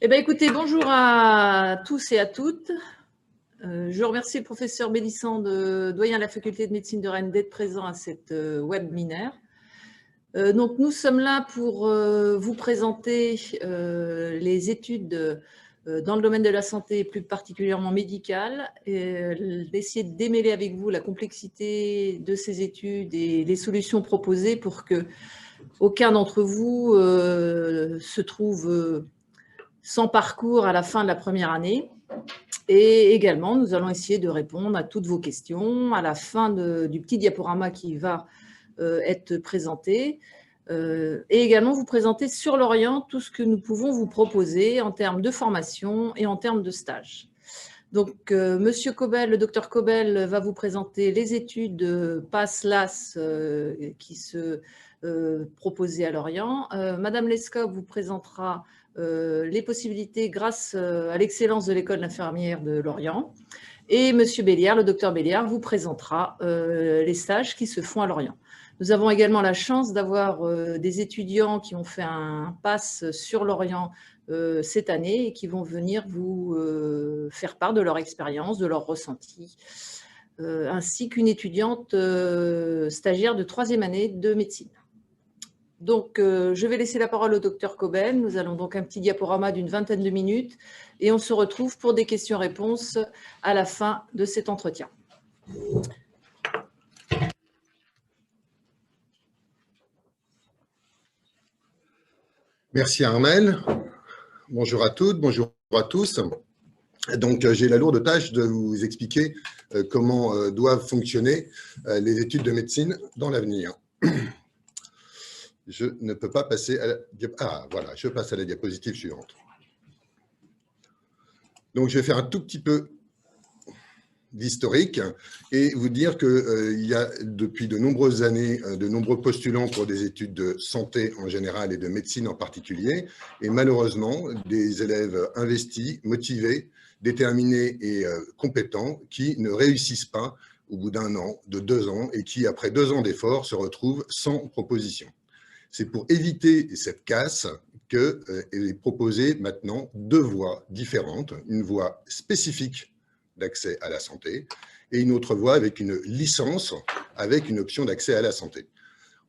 Eh bien, écoutez, bonjour à tous et à toutes. Je remercie le professeur Bélissand, doyen de la faculté de médecine de Rennes, d'être présent à cette webinaire. Donc, nous sommes là pour vous présenter les études dans le domaine de la santé, plus particulièrement médicale, et d'essayer de démêler avec vous la complexité de ces études et les solutions proposées pour que aucun d'entre vous se trouve sans parcours à la fin de la première année. Et également, nous allons essayer de répondre à toutes vos questions à la fin du petit diaporama qui va être présenté. Et également vous présenter sur l'Orient tout ce que nous pouvons vous proposer en termes de formation et en termes de stage. Donc, Monsieur Cobel, le docteur Cobel va vous présenter les études PASS-LAS qui se proposaient à Lorient. Madame Lescope vous présentera les possibilités grâce à l'excellence de l'école d'infirmière de Lorient. Et Monsieur Béliard, le docteur Béliard, vous présentera les stages qui se font à Lorient. Nous avons également la chance d'avoir des étudiants qui ont fait un pass sur Lorient cette année et qui vont venir vous faire part de leur expérience, de leur ressenti, ainsi qu'une étudiante stagiaire de 3e année de médecine. Donc, je vais laisser la parole au docteur Cobel. Nous allons donc un petit diaporama d'une vingtaine de minutes et on se retrouve pour des questions-réponses à la fin de cet entretien. Merci Armelle. Bonjour à toutes, bonjour à tous. Donc, j'ai la lourde tâche de vous expliquer comment doivent fonctionner les études de médecine dans l'avenir. Je ne peux pas passer à la... Ah, voilà, je passe à la diapositive suivante. Donc, je vais faire un tout petit peu d'historique et vous dire qu'il y a depuis de nombreuses années de nombreux postulants pour des études de santé en général et de médecine en particulier, et malheureusement des élèves investis, motivés, déterminés et compétents qui ne réussissent pas au bout d'un an, de 2 ans, et qui après 2 ans d'efforts se retrouvent sans proposition. C'est pour éviter cette casse que est proposée maintenant 2 voies différentes, une voie spécifique d'accès à la santé et une autre voie avec une licence avec une option d'accès à la santé.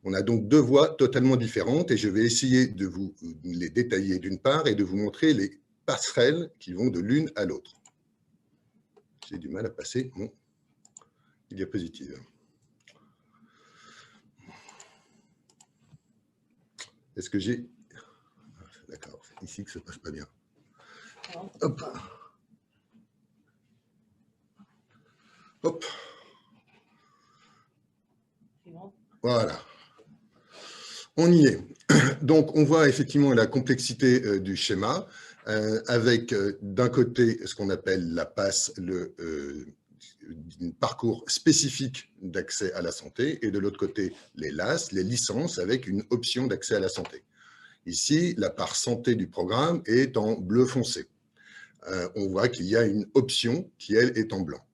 On a donc 2 voies totalement différentes et je vais essayer de vous les détailler d'une part et de vous montrer les passerelles qui vont de l'une à l'autre. J'ai du mal à passer mon diapositive. Est-ce que j'ai... D'accord, c'est ici que ça ne passe pas bien. Hop. Hop. Voilà. On y est. Donc, on voit effectivement la complexité du schéma avec d'un côté ce qu'on appelle la PASS, le parcours spécifique d'accès à la santé, et de l'autre côté les LAS, les licences avec une option d'accès à la santé. Ici, la part santé du programme est en bleu foncé. On voit qu'il y a une option qui, elle, est en blanc.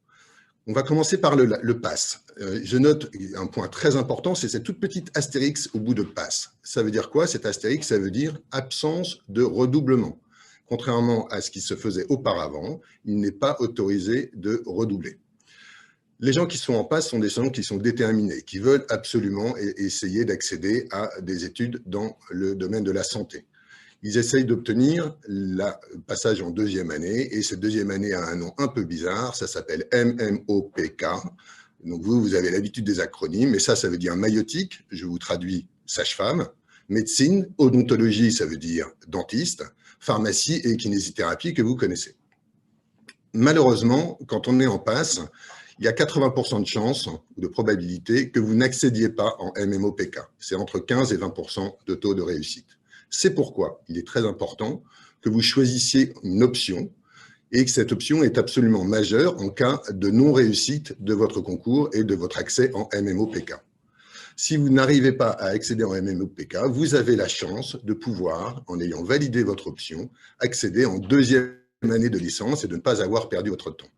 On va commencer par le PASS. Je note un point très important, c'est cette toute petite astérix au bout de PASS. Ça veut dire quoi, cet astérix? Ça veut dire absence de redoublement. Contrairement à ce qui se faisait auparavant, il n'est pas autorisé de redoubler. Les gens qui sont en PASS sont des gens qui sont déterminés, qui veulent absolument essayer d'accéder à des études dans le domaine de la santé. Ils essayent d'obtenir le passage en 2e année, et cette 2e année a un nom un peu bizarre, ça s'appelle MMOPK. Donc vous avez l'habitude des acronymes, mais ça veut dire maïotique, je vous traduis sage-femme, médecine, odontologie, ça veut dire dentiste, pharmacie et kinésithérapie que vous connaissez. Malheureusement, quand on est en PASS, il y a 80% de chances, de probabilité, que vous n'accédiez pas en MMOPK. C'est entre 15 et 20% de taux de réussite. C'est pourquoi il est très important que vous choisissiez une option et que cette option est absolument majeure en cas de non-réussite de votre concours et de votre accès en MMOPK. Si vous n'arrivez pas à accéder en MMOPK, vous avez la chance de pouvoir, en ayant validé votre option, accéder en 2e année de licence et de ne pas avoir perdu votre temps.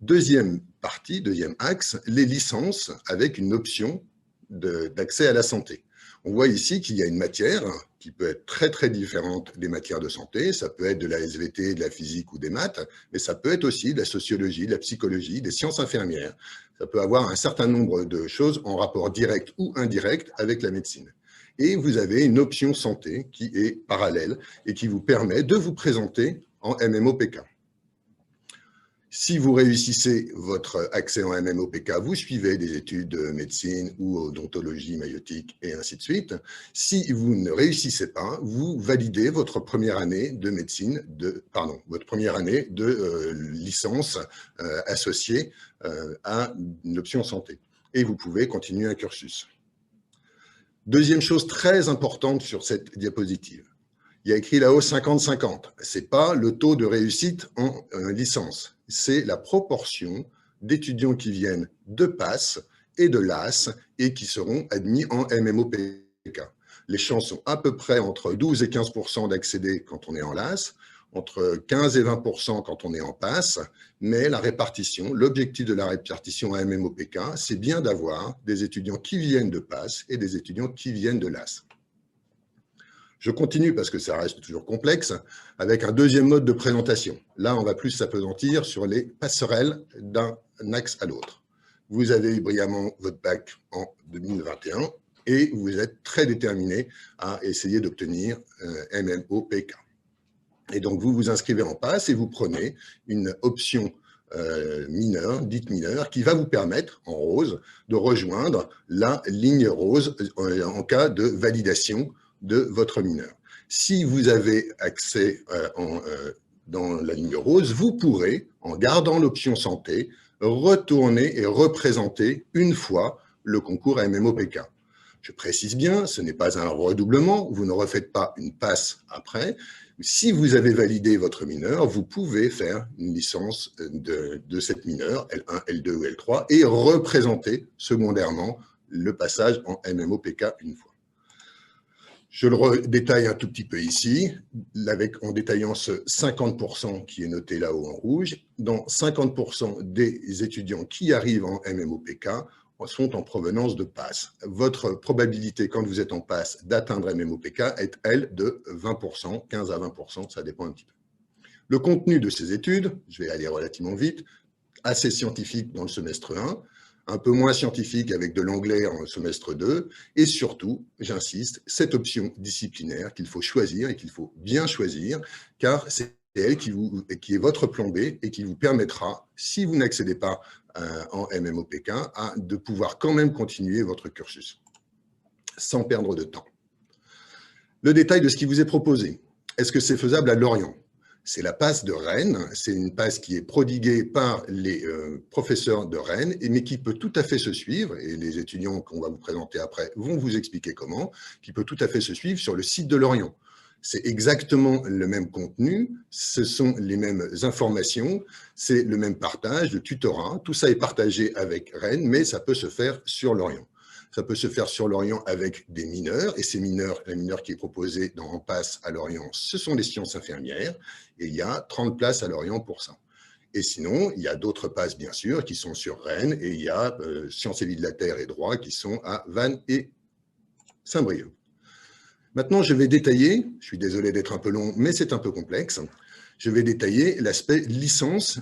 2e partie, 2e axe, les licences avec une option d'accès à la santé. On voit ici qu'il y a une matière qui peut être très très différente des matières de santé. Ça peut être de la SVT, de la physique ou des maths, mais ça peut être aussi de la sociologie, de la psychologie, des sciences infirmières. Ça peut avoir un certain nombre de choses en rapport direct ou indirect avec la médecine. Et vous avez une option santé qui est parallèle et qui vous permet de vous présenter en MMOPK. Si vous réussissez votre accès en MMOPK, vous suivez des études de médecine ou odontologie, maïotique et ainsi de suite. Si vous ne réussissez pas, vous validez votre première année de médecine, votre première année de licence associée à une option santé. Et vous pouvez continuer un cursus. Deuxième chose très importante sur cette diapositive. Il y a écrit là-haut 50-50. Ce n'est pas le taux de réussite en licence. C'est la proportion d'étudiants qui viennent de PASS et de LAS et qui seront admis en MMOPK. Les chances sont à peu près entre 12 et 15% d'accéder quand on est en LAS, entre 15 et 20% quand on est en PASS, mais la répartition, l'objectif de la répartition en MMOPK, c'est bien d'avoir des étudiants qui viennent de PASS et des étudiants qui viennent de LAS. Je continue parce que ça reste toujours complexe, avec un deuxième mode de présentation. Là, on va plus s'appesantir sur les passerelles d'un axe à l'autre. Vous avez eu brillamment votre bac en 2021 et vous êtes très déterminé à essayer d'obtenir MMOPK. Et donc, vous vous inscrivez en PASS et vous prenez une option mineure, dite mineure, qui va vous permettre, en rose, de rejoindre la ligne rose en cas de validation de votre mineur. Si vous avez accès dans la ligne rose, vous pourrez, en gardant l'option santé, retourner et représenter une fois le concours MMOPK. Je précise bien, ce n'est pas un redoublement, vous ne refaites pas une passe après. Si vous avez validé votre mineur, vous pouvez faire une licence de cette mineure, L1, L2 ou L3, et représenter secondairement le passage en MMOPK une fois. Je le détaille un tout petit peu ici, en détaillant ce 50% qui est noté là-haut en rouge. Dans 50% des étudiants qui arrivent en MMOPK sont en provenance de PASS. Votre probabilité, quand vous êtes en PASS, d'atteindre MMOPK est, elle, de 20%, 15 à 20%, ça dépend un petit peu. Le contenu de ces études, je vais aller relativement vite, assez scientifique dans le semestre 1, un peu moins scientifique avec de l'anglais en semestre 2, et surtout, j'insiste, cette option disciplinaire qu'il faut choisir et qu'il faut bien choisir, car c'est elle qui est votre plan B et qui vous permettra, si vous n'accédez pas en MMOPK, de pouvoir quand même continuer votre cursus, sans perdre de temps. Le détail de ce qui vous est proposé. Est-ce que c'est faisable à Lorient ? C'est la PASS de Rennes, c'est une PASS qui est prodiguée par les professeurs de Rennes, mais qui peut tout à fait se suivre, et les étudiants qu'on va vous présenter après vont vous expliquer comment, qui peut tout à fait se suivre sur le site de Lorient. C'est exactement le même contenu, ce sont les mêmes informations, c'est le même partage de tutorat, tout ça est partagé avec Rennes, mais ça peut se faire sur Lorient. Ça peut se faire sur Lorient avec des mineurs, et ces mineurs, la mineure qui est proposée en PASS à Lorient, ce sont les sciences infirmières, et il y a 30 places à Lorient pour ça. Et sinon, il y a d'autres PASS, bien sûr, qui sont sur Rennes, et il y a Sciences et Vie de la Terre et Droit qui sont à Vannes et Saint-Brieuc. Maintenant, je vais détailler, je suis désolé d'être un peu long, mais c'est un peu complexe, je vais détailler l'aspect licence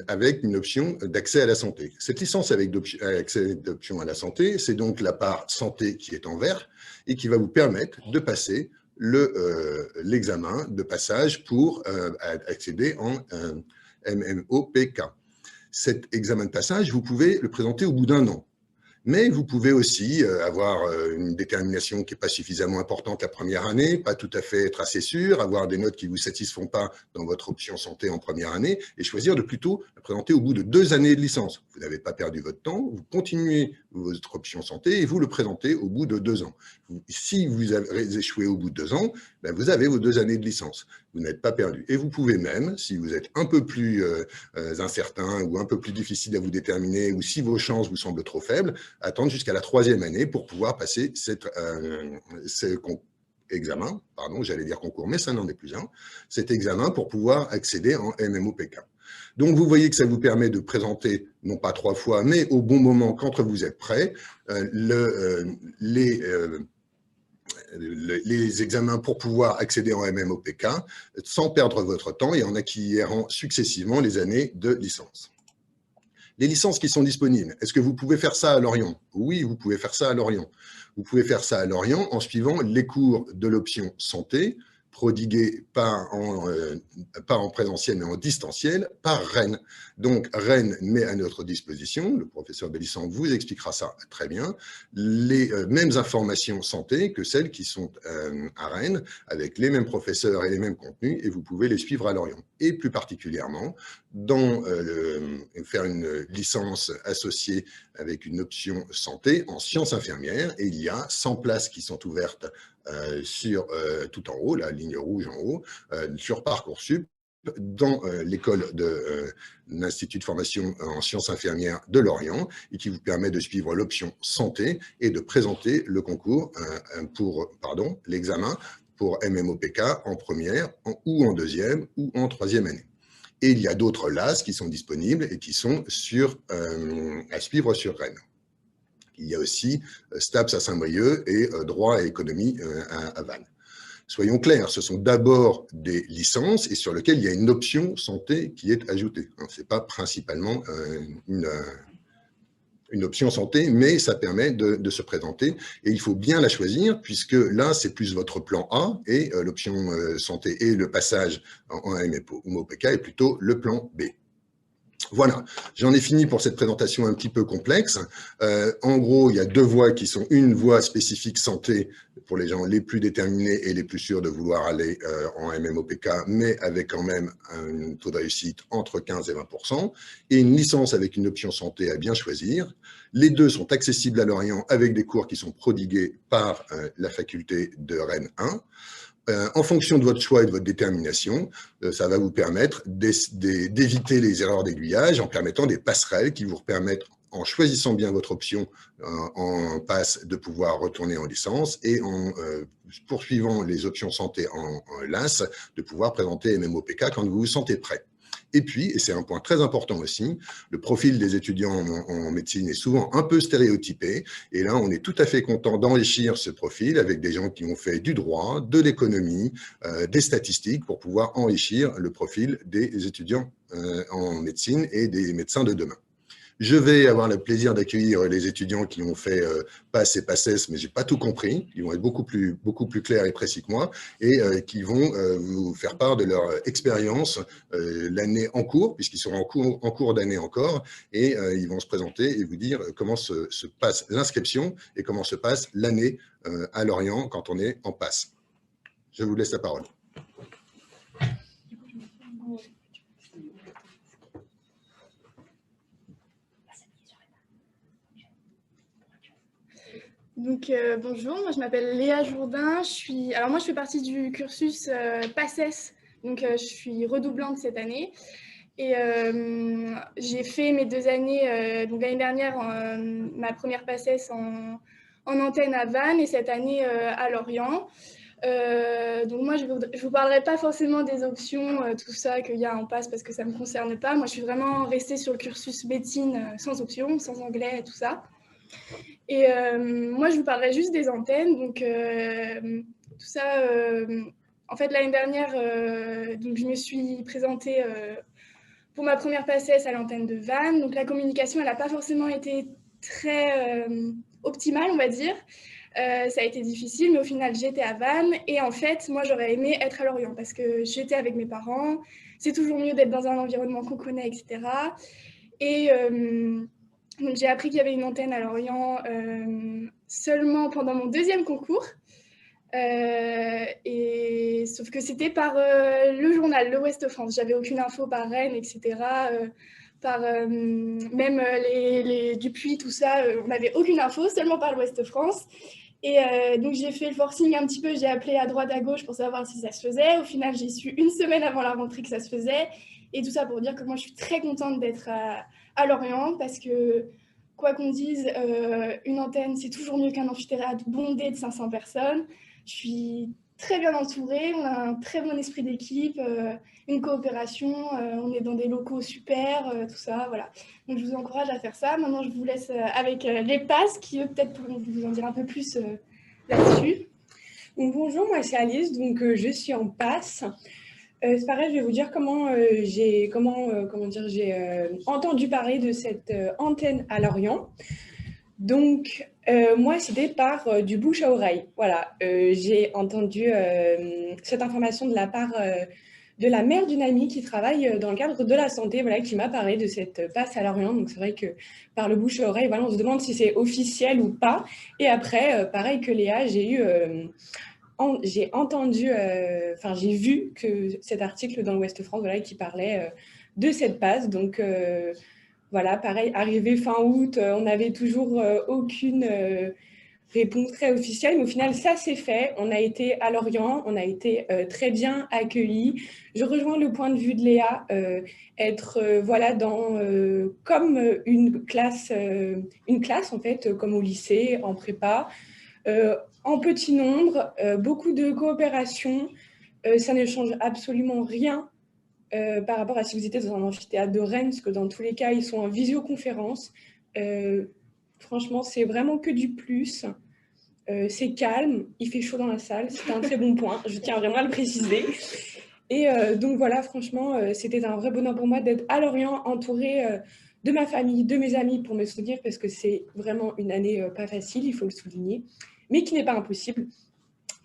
avec une option d'accès à la santé. Cette licence avec accès d'option à la santé, c'est donc la part santé qui est en vert et qui va vous permettre de passer l'examen de passage pour accéder en MMOPK. Cet examen de passage, vous pouvez le présenter au bout d'un an. Mais vous pouvez aussi avoir une détermination qui n'est pas suffisamment importante la première année, pas tout à fait être assez sûr, avoir des notes qui ne vous satisfont pas dans votre option santé en première année, et choisir de plutôt la présenter au bout de 2 années de licence. Vous n'avez pas perdu votre temps, vous continuez votre option santé et vous le présentez au bout de 2 ans. Si vous avez échoué au bout de 2 ans, ben vous avez vos 2 années de licence. Vous n'êtes pas perdu. Et vous pouvez même, si vous êtes un peu plus incertain ou un peu plus difficile à vous déterminer, ou si vos chances vous semblent trop faibles, attendre jusqu'à la 3e année pour pouvoir passer cet examen, pardon, j'allais dire concours, mais ça n'en est plus un, cet examen pour pouvoir accéder en MMOPK. Donc, vous voyez que ça vous permet de présenter, non pas 3 fois, mais au bon moment, quand vous êtes prêt, les les examens pour pouvoir accéder en MMOPK sans perdre votre temps et en acquérant successivement les années de licence. Les licences qui sont disponibles, est-ce que vous pouvez faire ça à Lorient? Oui, vous pouvez faire ça à Lorient. Vous pouvez faire ça à Lorient en suivant les cours de l'option santé, prodigués pas en présentiel mais en distanciel par Rennes. Donc Rennes met à notre disposition, le professeur Bélissand vous expliquera ça très bien, les mêmes informations santé que celles qui sont à Rennes, avec les mêmes professeurs et les mêmes contenus, et vous pouvez les suivre à Lorient. Et plus particulièrement, faire une licence associée avec une option santé en sciences infirmières, et il y a 100 places qui sont ouvertes tout en haut, la ligne rouge en haut, sur Parcoursup, dans l'école de l'Institut de formation en sciences infirmières de Lorient, et qui vous permet de suivre l'option santé et de présenter le concours l'examen pour MMOPK en première ou en deuxième ou en troisième année. Et il y a d'autres LAS qui sont disponibles et qui sont à suivre sur Rennes. Il y a aussi STAPS à Saint-Brieuc et droit et économie à Vannes. Soyons clairs, ce sont d'abord des licences et sur lesquelles il y a une option santé qui est ajoutée. Ce n'est pas principalement une option santé, mais ça permet de se présenter et il faut bien la choisir puisque là, c'est plus votre plan A et l'option santé et le passage en MMOPK est plutôt le plan B. Voilà, j'en ai fini pour cette présentation un petit peu complexe. En gros, il y a deux voies qui sont une voie spécifique santé pour les gens les plus déterminés et les plus sûrs de vouloir aller en MMOPK, mais avec quand même un taux de réussite entre 15 et 20%, et une licence avec une option santé à bien choisir. Les deux sont accessibles à Lorient avec des cours qui sont prodigués par la faculté de Rennes 1. En fonction de votre choix et de votre détermination, ça va vous permettre d'éviter les erreurs d'aiguillage en permettant des passerelles qui vous permettent, en choisissant bien votre option en passe, de pouvoir retourner en licence et en poursuivant les options santé en LAS, de pouvoir présenter MMOPK quand vous vous sentez prêt. Et puis, et c'est un point très important aussi, le profil des étudiants en médecine est souvent un peu stéréotypé. Et là, on est tout à fait content d'enrichir ce profil avec des gens qui ont fait du droit, de l'économie, des statistiques pour pouvoir enrichir le profil des étudiants en médecine et des médecins de demain. Je vais avoir le plaisir d'accueillir les étudiants qui ont fait PASS et PASSES, mais je n'ai pas tout compris. Ils vont être beaucoup plus clairs et précis que moi et qui vont vous faire part de leur expérience l'année en cours, puisqu'ils seront en cours d'année encore, et ils vont se présenter et vous dire comment se passe l'inscription et comment se passe l'année à Lorient quand on est en PASS. Je vous laisse la parole. Donc, bonjour, moi je m'appelle Léa Jourdain, alors moi je fais partie du cursus PASSES, donc je suis redoublante cette année et j'ai fait mes 2 années, donc l'année dernière ma première PASSES en antenne à Vannes et cette année à Lorient. Donc moi je vous parlerai pas forcément des options, tout ça qu'il y a en passe parce que ça me concerne pas. Moi je suis vraiment restée sur le cursus médecine sans options, sans anglais et tout ça. Et moi, je vous parlerai juste des antennes. Donc, tout ça, en fait, l'année dernière, donc, je me suis présentée pour ma première PASSES à l'antenne de Vannes. Donc, la communication, elle n'a pas forcément été très optimale, on va dire. Ça a été difficile, mais au final, j'étais à Vannes. Et en fait, moi, j'aurais aimé être à Lorient parce que j'étais avec mes parents. C'est toujours mieux d'être dans un environnement qu'on connaît, etc. Et donc, j'ai appris qu'il y avait une antenne à Lorient seulement pendant mon 2e concours. Sauf que c'était par le journal, le Ouest France. J'avais aucune info par Rennes, etc. Par même les Dupuis, tout ça, on n'avait aucune info, seulement par l'Ouest France. Et donc, j'ai fait le forcing un petit peu. J'ai appelé à droite, à gauche pour savoir si ça se faisait. Au final, j'ai su 1 semaine avant la rentrée que ça se faisait. Et tout ça pour dire que moi, je suis très contente d'être à Lorient parce que, quoi qu'on dise, une antenne, c'est toujours mieux qu'un amphithéâtre bondé de 500 personnes. Je suis très bien entourée, on a un très bon esprit d'équipe, une coopération, on est dans des locaux super, tout ça, voilà. Donc, je vous encourage à faire ça. Maintenant, je vous laisse avec les PASS qui, eux, peut-être pourront vous en dire un peu plus là-dessus. Donc, bonjour, moi c'est Alice, donc je suis en passe. C'est pareil, je vais vous dire comment j'ai entendu parler de cette antenne à Lorient. Donc, moi, c'était par du bouche à oreille. Voilà, j'ai entendu cette information de la part de la mère d'une amie qui travaille dans le cadre de la santé, voilà, qui m'a parlé de cette passe à Lorient. Donc, c'est vrai que par le bouche à oreille, voilà, on se demande si c'est officiel ou pas. Et après, pareil que Léa, j'ai entendu, j'ai vu que cet article dans l'Ouest France, voilà, qui parlait de cette passe. Donc, voilà, pareil, arrivé fin août, on n'avait toujours aucune réponse très officielle, mais au final, ça s'est fait. On a été à Lorient, on a été très bien accueillis. Je rejoins le point de vue de Léa, être voilà, comme une classe en fait, comme au lycée, en prépa, en petit nombre, beaucoup de coopération. Ça ne change absolument rien par rapport à si vous étiez dans un amphithéâtre de Rennes, parce que dans tous les cas, ils sont en visioconférence. Franchement, c'est vraiment que du plus. C'est calme, il fait chaud dans la salle, c'est un très bon point, je tiens vraiment à le préciser. Et donc voilà, franchement, c'était un vrai bonheur pour moi d'être à Lorient, entourée de ma famille, de mes amis pour me soutenir, parce que c'est vraiment une année pas facile, il faut le souligner, mais qui n'est pas impossible.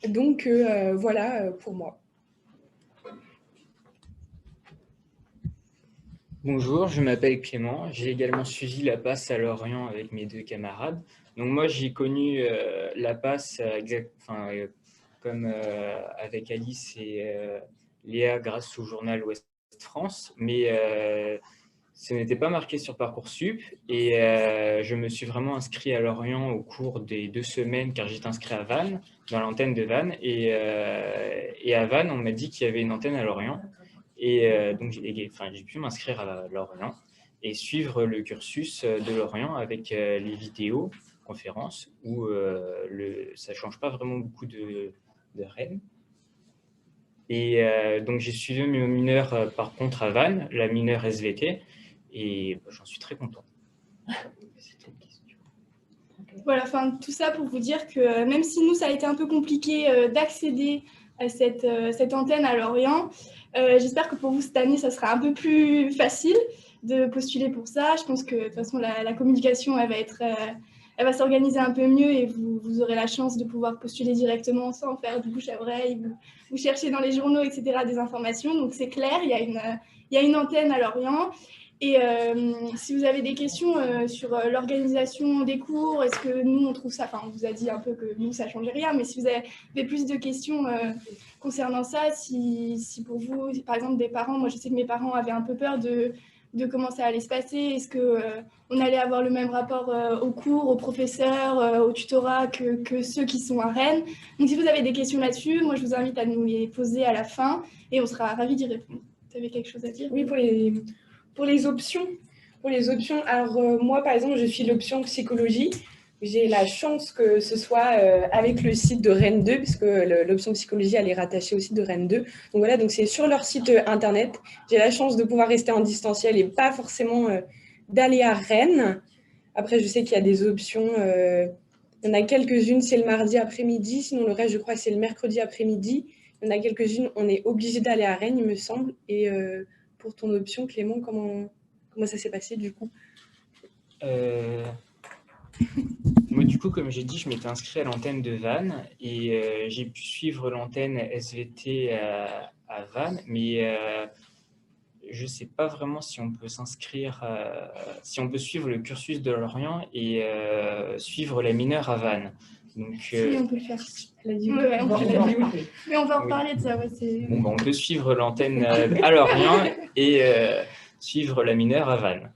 Donc voilà pour moi. Bonjour, je m'appelle Clément. J'ai également suivi la passe à Lorient avec mes 2 camarades. Donc moi, j'ai connu la passe comme avec Alice et Léa grâce au journal Ouest France, mais ce n'était pas marqué sur Parcoursup et je me suis vraiment inscrit à Lorient au cours des 2 semaines car j'étais inscrit à Vannes, dans l'antenne de Vannes et à Vannes, on m'a dit qu'il y avait une antenne à Lorient. Et donc, j'ai pu m'inscrire à Lorient et suivre le cursus de Lorient avec les vidéos, conférences, où ça ne change pas vraiment beaucoup de Rennes. Et donc, j'ai suivi mes mineurs par contre à Vannes, la mineure SVT, et j'en suis très content. Voilà, enfin, tout ça pour vous dire que même si nous, ça a été un peu compliqué d'accéder à cette antenne à Lorient, j'espère que pour vous, cette année, ça sera un peu plus facile de postuler pour ça. Je pense que de toute façon, la communication, elle va s'organiser un peu mieux et vous aurez la chance de pouvoir postuler directement sans faire du bouche à oreille, vous chercher dans les journaux, etc., des informations. Donc, c'est clair, il y a une antenne à Lorient. Et si vous avez des questions sur l'organisation des cours, est-ce que nous, on trouve ça, enfin, on vous a dit un peu que nous, ça ne changeait rien, mais si vous avez plus de questions concernant ça, si pour vous, par exemple, des parents, moi, je sais que mes parents avaient un peu peur de comment ça allait se passer, est-ce qu'on allait avoir le même rapport aux cours, aux professeurs, au tutorat que ceux qui sont à Rennes. Donc, si vous avez des questions là-dessus, moi, je vous invite à nous les poser à la fin et on sera ravis d'y répondre. Tu avais quelque chose à dire? Oui, pour les options, alors moi, par exemple, je suis l'option psychologie. J'ai la chance que ce soit avec le site de Rennes 2, puisque l'option psychologie, elle est rattachée au site de Rennes 2. Donc voilà, donc c'est sur leur site internet. J'ai la chance de pouvoir rester en distanciel et pas forcément d'aller à Rennes. Après, je sais qu'il y a des options. Il y en a quelques-unes, c'est le mardi après-midi. Sinon, le reste, je crois, c'est le mercredi après-midi. Il y en a quelques-unes, on est obligé d'aller à Rennes, il me semble. Et pour ton option, Clément, comment ça s'est passé du coup? Moi, du coup, comme j'ai dit, je m'étais inscrit à l'antenne de Vannes et j'ai pu suivre l'antenne SVT à Vannes, mais je ne sais pas vraiment si on peut s'inscrire, si on peut suivre le cursus de Lorient et suivre la mineure à Vannes. Donc, si, on peut le faire. Ouais, mais on va en reparler de ça. Ouais, bon, on peut suivre l'antenne à Lorient et suivre la mineure à Vannes.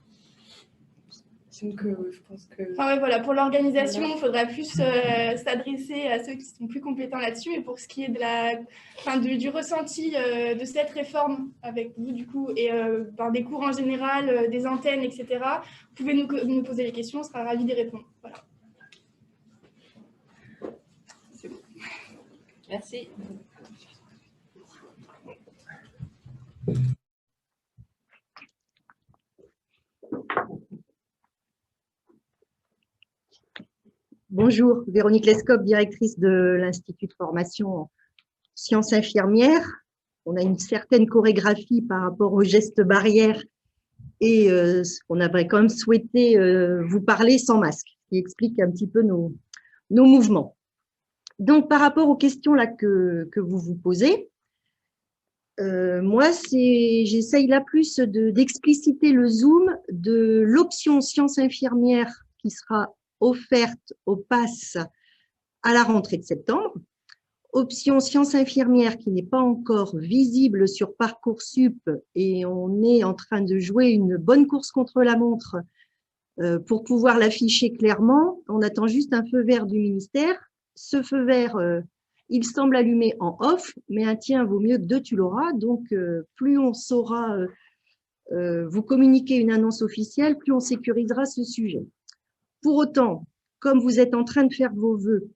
Donc, je pense que... Enfin, ouais, voilà, pour l'organisation, il faudra plus s'adresser à ceux qui sont plus compétents là-dessus. Et pour ce qui est du ressenti de cette réforme avec vous, du coup, et des cours en général, des antennes, etc., vous pouvez nous poser les questions, on sera ravis d'y répondre. Voilà. C'est bon. Merci. Bonjour. Bonjour, Véronique Lescope, directrice de l'Institut de formation en sciences infirmières. On a une certaine chorégraphie par rapport aux gestes barrières et on avait quand même souhaité vous parler sans masque, ce qui explique un petit peu nos mouvements. Donc, par rapport aux questions là que vous vous posez, moi, j'essaye là plus d'expliciter le zoom de l'option sciences infirmières qui sera offerte au PASS à la rentrée de septembre. Option sciences infirmières qui n'est pas encore visible sur Parcoursup et on est en train de jouer une bonne course contre la montre pour pouvoir l'afficher clairement. On attend juste un feu vert du ministère. Ce feu vert, il semble allumé en off, mais un tien vaut mieux que deux, tu l'auras. Donc, plus on saura vous communiquer une annonce officielle, plus on sécurisera ce sujet. Pour autant, comme vous êtes en train de faire vos vœux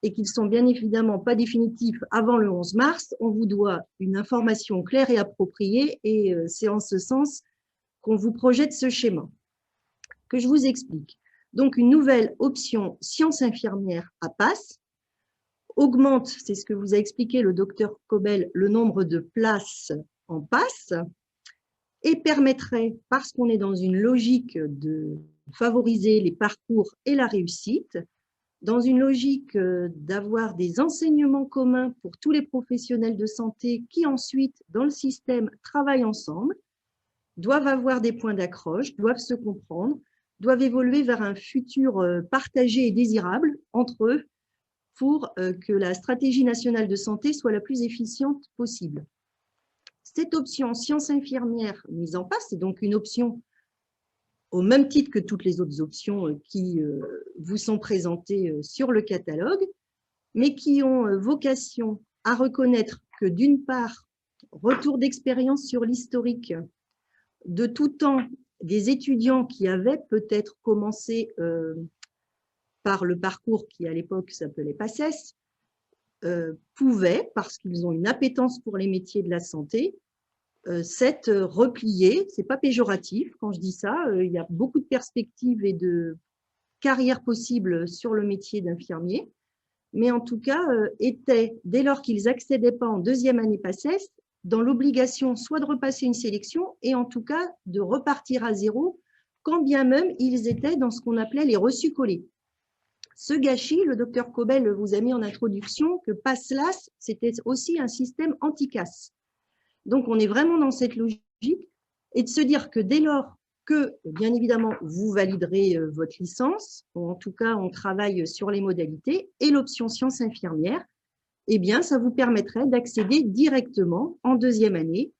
et qu'ils sont bien évidemment pas définitifs avant le 11 mars, on vous doit une information claire et appropriée et c'est en ce sens qu'on vous projette ce schéma. Que je vous explique. Donc, une nouvelle option sciences infirmières à PASS augmente, c'est ce que vous a expliqué le docteur Cobel, le nombre de places en PASS et permettrait, parce qu'on est dans une logique de favoriser les parcours et la réussite, dans une logique d'avoir des enseignements communs pour tous les professionnels de santé qui ensuite, dans le système, travaillent ensemble, doivent avoir des points d'accroche, doivent se comprendre, doivent évoluer vers un futur partagé et désirable entre eux pour que la stratégie nationale de santé soit la plus efficiente possible. Cette option sciences infirmières mise en place, c'est donc une option au même titre que toutes les autres options qui vous sont présentées sur le catalogue, mais qui ont vocation à reconnaître que d'une part, retour d'expérience sur l'historique de tout temps des étudiants qui avaient peut-être commencé par le parcours qui à l'époque s'appelait PACES, pouvaient, parce qu'ils ont une appétence pour les métiers de la santé, s'être repliés. Ce n'est pas péjoratif quand je dis ça, il y a beaucoup de perspectives et de carrières possibles sur le métier d'infirmier, mais en tout cas étaient, dès lors qu'ils n'accédaient pas en deuxième année PACES, dans l'obligation soit de repasser une sélection et en tout cas de repartir à zéro, quand bien même ils étaient dans ce qu'on appelait les reçus collés. Ce gâchis, le docteur Cobel vous a mis en introduction que PASSLAS, c'était aussi un système anti-casse. Donc, on est vraiment dans cette logique et de se dire que dès lors que, bien évidemment, vous validerez votre licence, ou en tout cas, on travaille sur les modalités, et l'option sciences infirmières, eh bien, ça vous permettrait d'accéder directement en deuxième année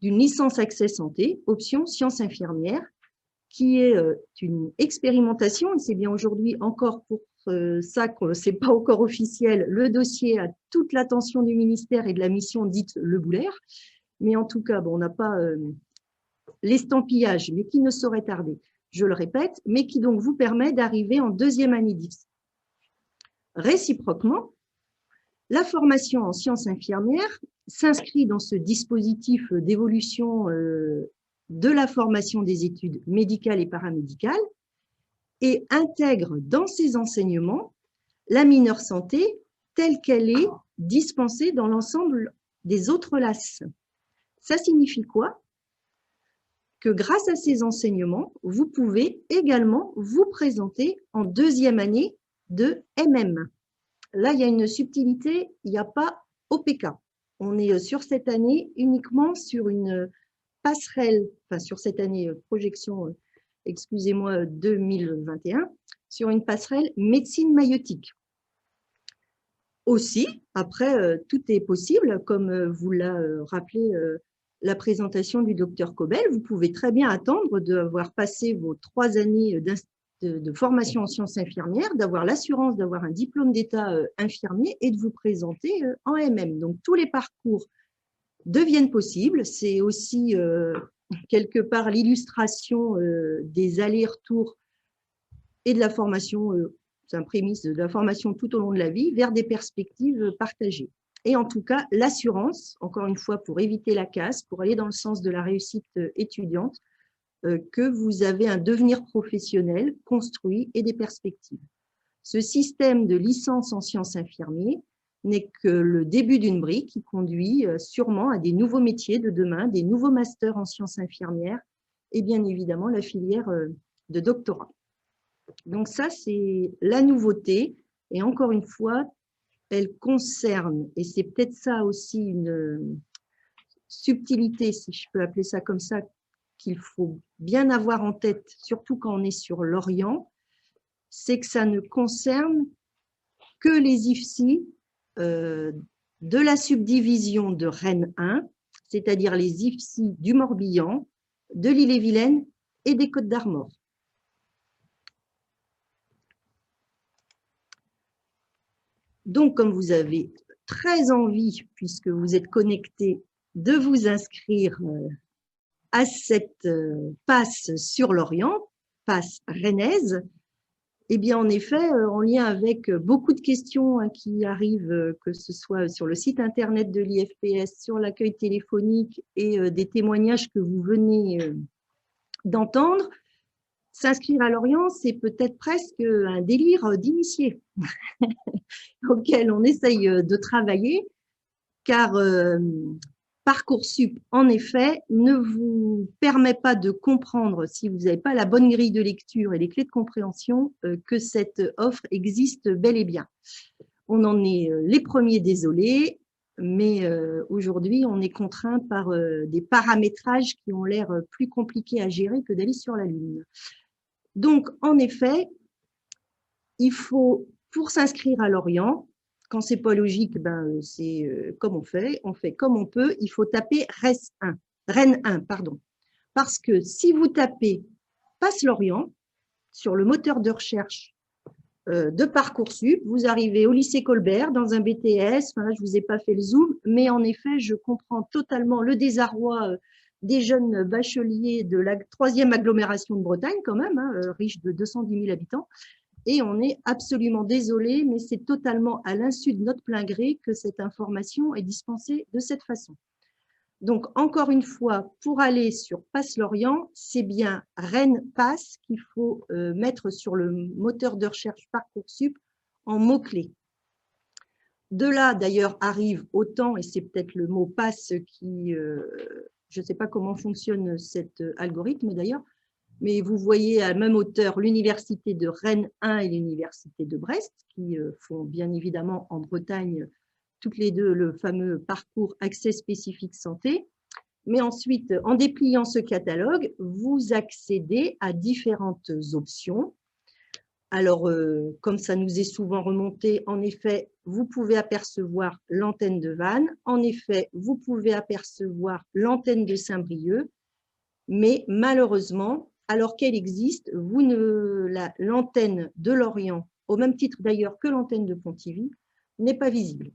d'une licence accès santé, option sciences infirmières, qui est une expérimentation, et c'est bien aujourd'hui encore pour ça que ce n'est pas encore officiel, le dossier a toute l'attention du ministère et de la mission dite Le Boulaire, mais en tout cas, bon, on n'a pas l'estampillage, mais qui ne saurait tarder, je le répète, mais qui donc vous permet d'arriver en deuxième année d'IFS. Réciproquement, la formation en sciences infirmières s'inscrit dans ce dispositif d'évolution de la formation des études médicales et paramédicales et intègre dans ses enseignements la mineure santé telle qu'elle est dispensée dans l'ensemble des autres LAS. Ça signifie quoi? Que grâce à ces enseignements, vous pouvez également vous présenter en deuxième année de MM. Là, il y a une subtilité, il n'y a pas OPK. On est sur cette année uniquement sur une passerelle, enfin sur cette année projection, excusez-moi, 2021, sur une passerelle médecine maïeutique. Aussi, après, tout est possible, comme vous l'a rappelé la présentation du docteur Cobel, vous pouvez très bien attendre d'avoir passé vos 3 années de formation en sciences infirmières, d'avoir l'assurance d'avoir un diplôme d'état infirmier et de vous présenter en MM. Donc, tous les parcours deviennent possibles. C'est aussi quelque part l'illustration des allers-retours et de la formation, c'est un prémisse de la formation tout au long de la vie, vers des perspectives partagées. Et en tout cas, l'assurance, encore une fois, pour éviter la casse, pour aller dans le sens de la réussite étudiante, que vous avez un devenir professionnel construit et des perspectives. Ce système de licence en sciences infirmiers n'est que le début d'une brique qui conduit sûrement à des nouveaux métiers de demain, des nouveaux masters en sciences infirmières et bien évidemment la filière de doctorat. Donc ça, c'est la nouveauté. Et encore une fois, elle concerne, et c'est peut-être ça aussi une subtilité, si je peux appeler ça comme ça, qu'il faut bien avoir en tête, surtout quand on est sur l'Orient, c'est que ça ne concerne que les IFSI de la subdivision de Rennes 1, c'est-à-dire les IFSI du Morbihan, de l'Ille-et-Vilaine et des Côtes-d'Armor. Donc, comme vous avez très envie, puisque vous êtes connectés, de vous inscrire à cette passe sur l'Orient, passe rennaise, eh bien, en effet, en lien avec beaucoup de questions qui arrivent, que ce soit sur le site internet de l'IFPS, sur l'accueil téléphonique et des témoignages que vous venez d'entendre, s'inscrire à l'Orient, c'est peut-être presque un délire d'initié auquel on essaye de travailler, car Parcoursup, en effet, ne vous permet pas de comprendre, si vous n'avez pas la bonne grille de lecture et les clés de compréhension, que cette offre existe bel et bien. On en est les premiers désolés, mais aujourd'hui, on est contraint par des paramétrages qui ont l'air plus compliqués à gérer que d'aller sur la Lune. Donc, en effet, il faut, pour s'inscrire à l'Orient, quand c'est pas logique, ben, c'est comme on fait comme on peut, il faut taper Rennes 1, pardon. Parce que si vous tapez Passe l'Orient sur le moteur de recherche de Parcoursup, vous arrivez au lycée Colbert dans un BTS, enfin, là, je vous ai pas fait le zoom, mais en effet, je comprends totalement le désarroi des jeunes bacheliers de la 3e agglomération de Bretagne quand même, riche de 210 000 habitants. Et on est absolument désolé, mais c'est totalement à l'insu de notre plein gré que cette information est dispensée de cette façon. Donc, encore une fois, pour aller sur Passe l'Orient, c'est bien Rennes Passe qu'il faut mettre sur le moteur de recherche Parcoursup en mots-clés. De là, d'ailleurs, arrive autant, et c'est peut-être le mot passe qui, je ne sais pas comment fonctionne cet algorithme d'ailleurs, mais vous voyez à la même hauteur l'université de Rennes 1 et l'université de Brest, qui font bien évidemment en Bretagne toutes les deux le fameux parcours accès spécifique santé. Mais ensuite, en dépliant ce catalogue, vous accédez à différentes options. Alors, comme ça nous est souvent remonté, en effet, vous pouvez apercevoir l'antenne de Vannes. En effet, vous pouvez apercevoir l'antenne de Saint-Brieuc. Mais malheureusement, alors qu'elle existe, l'antenne de Lorient, au même titre d'ailleurs que l'antenne de Pontivy, n'est pas visible.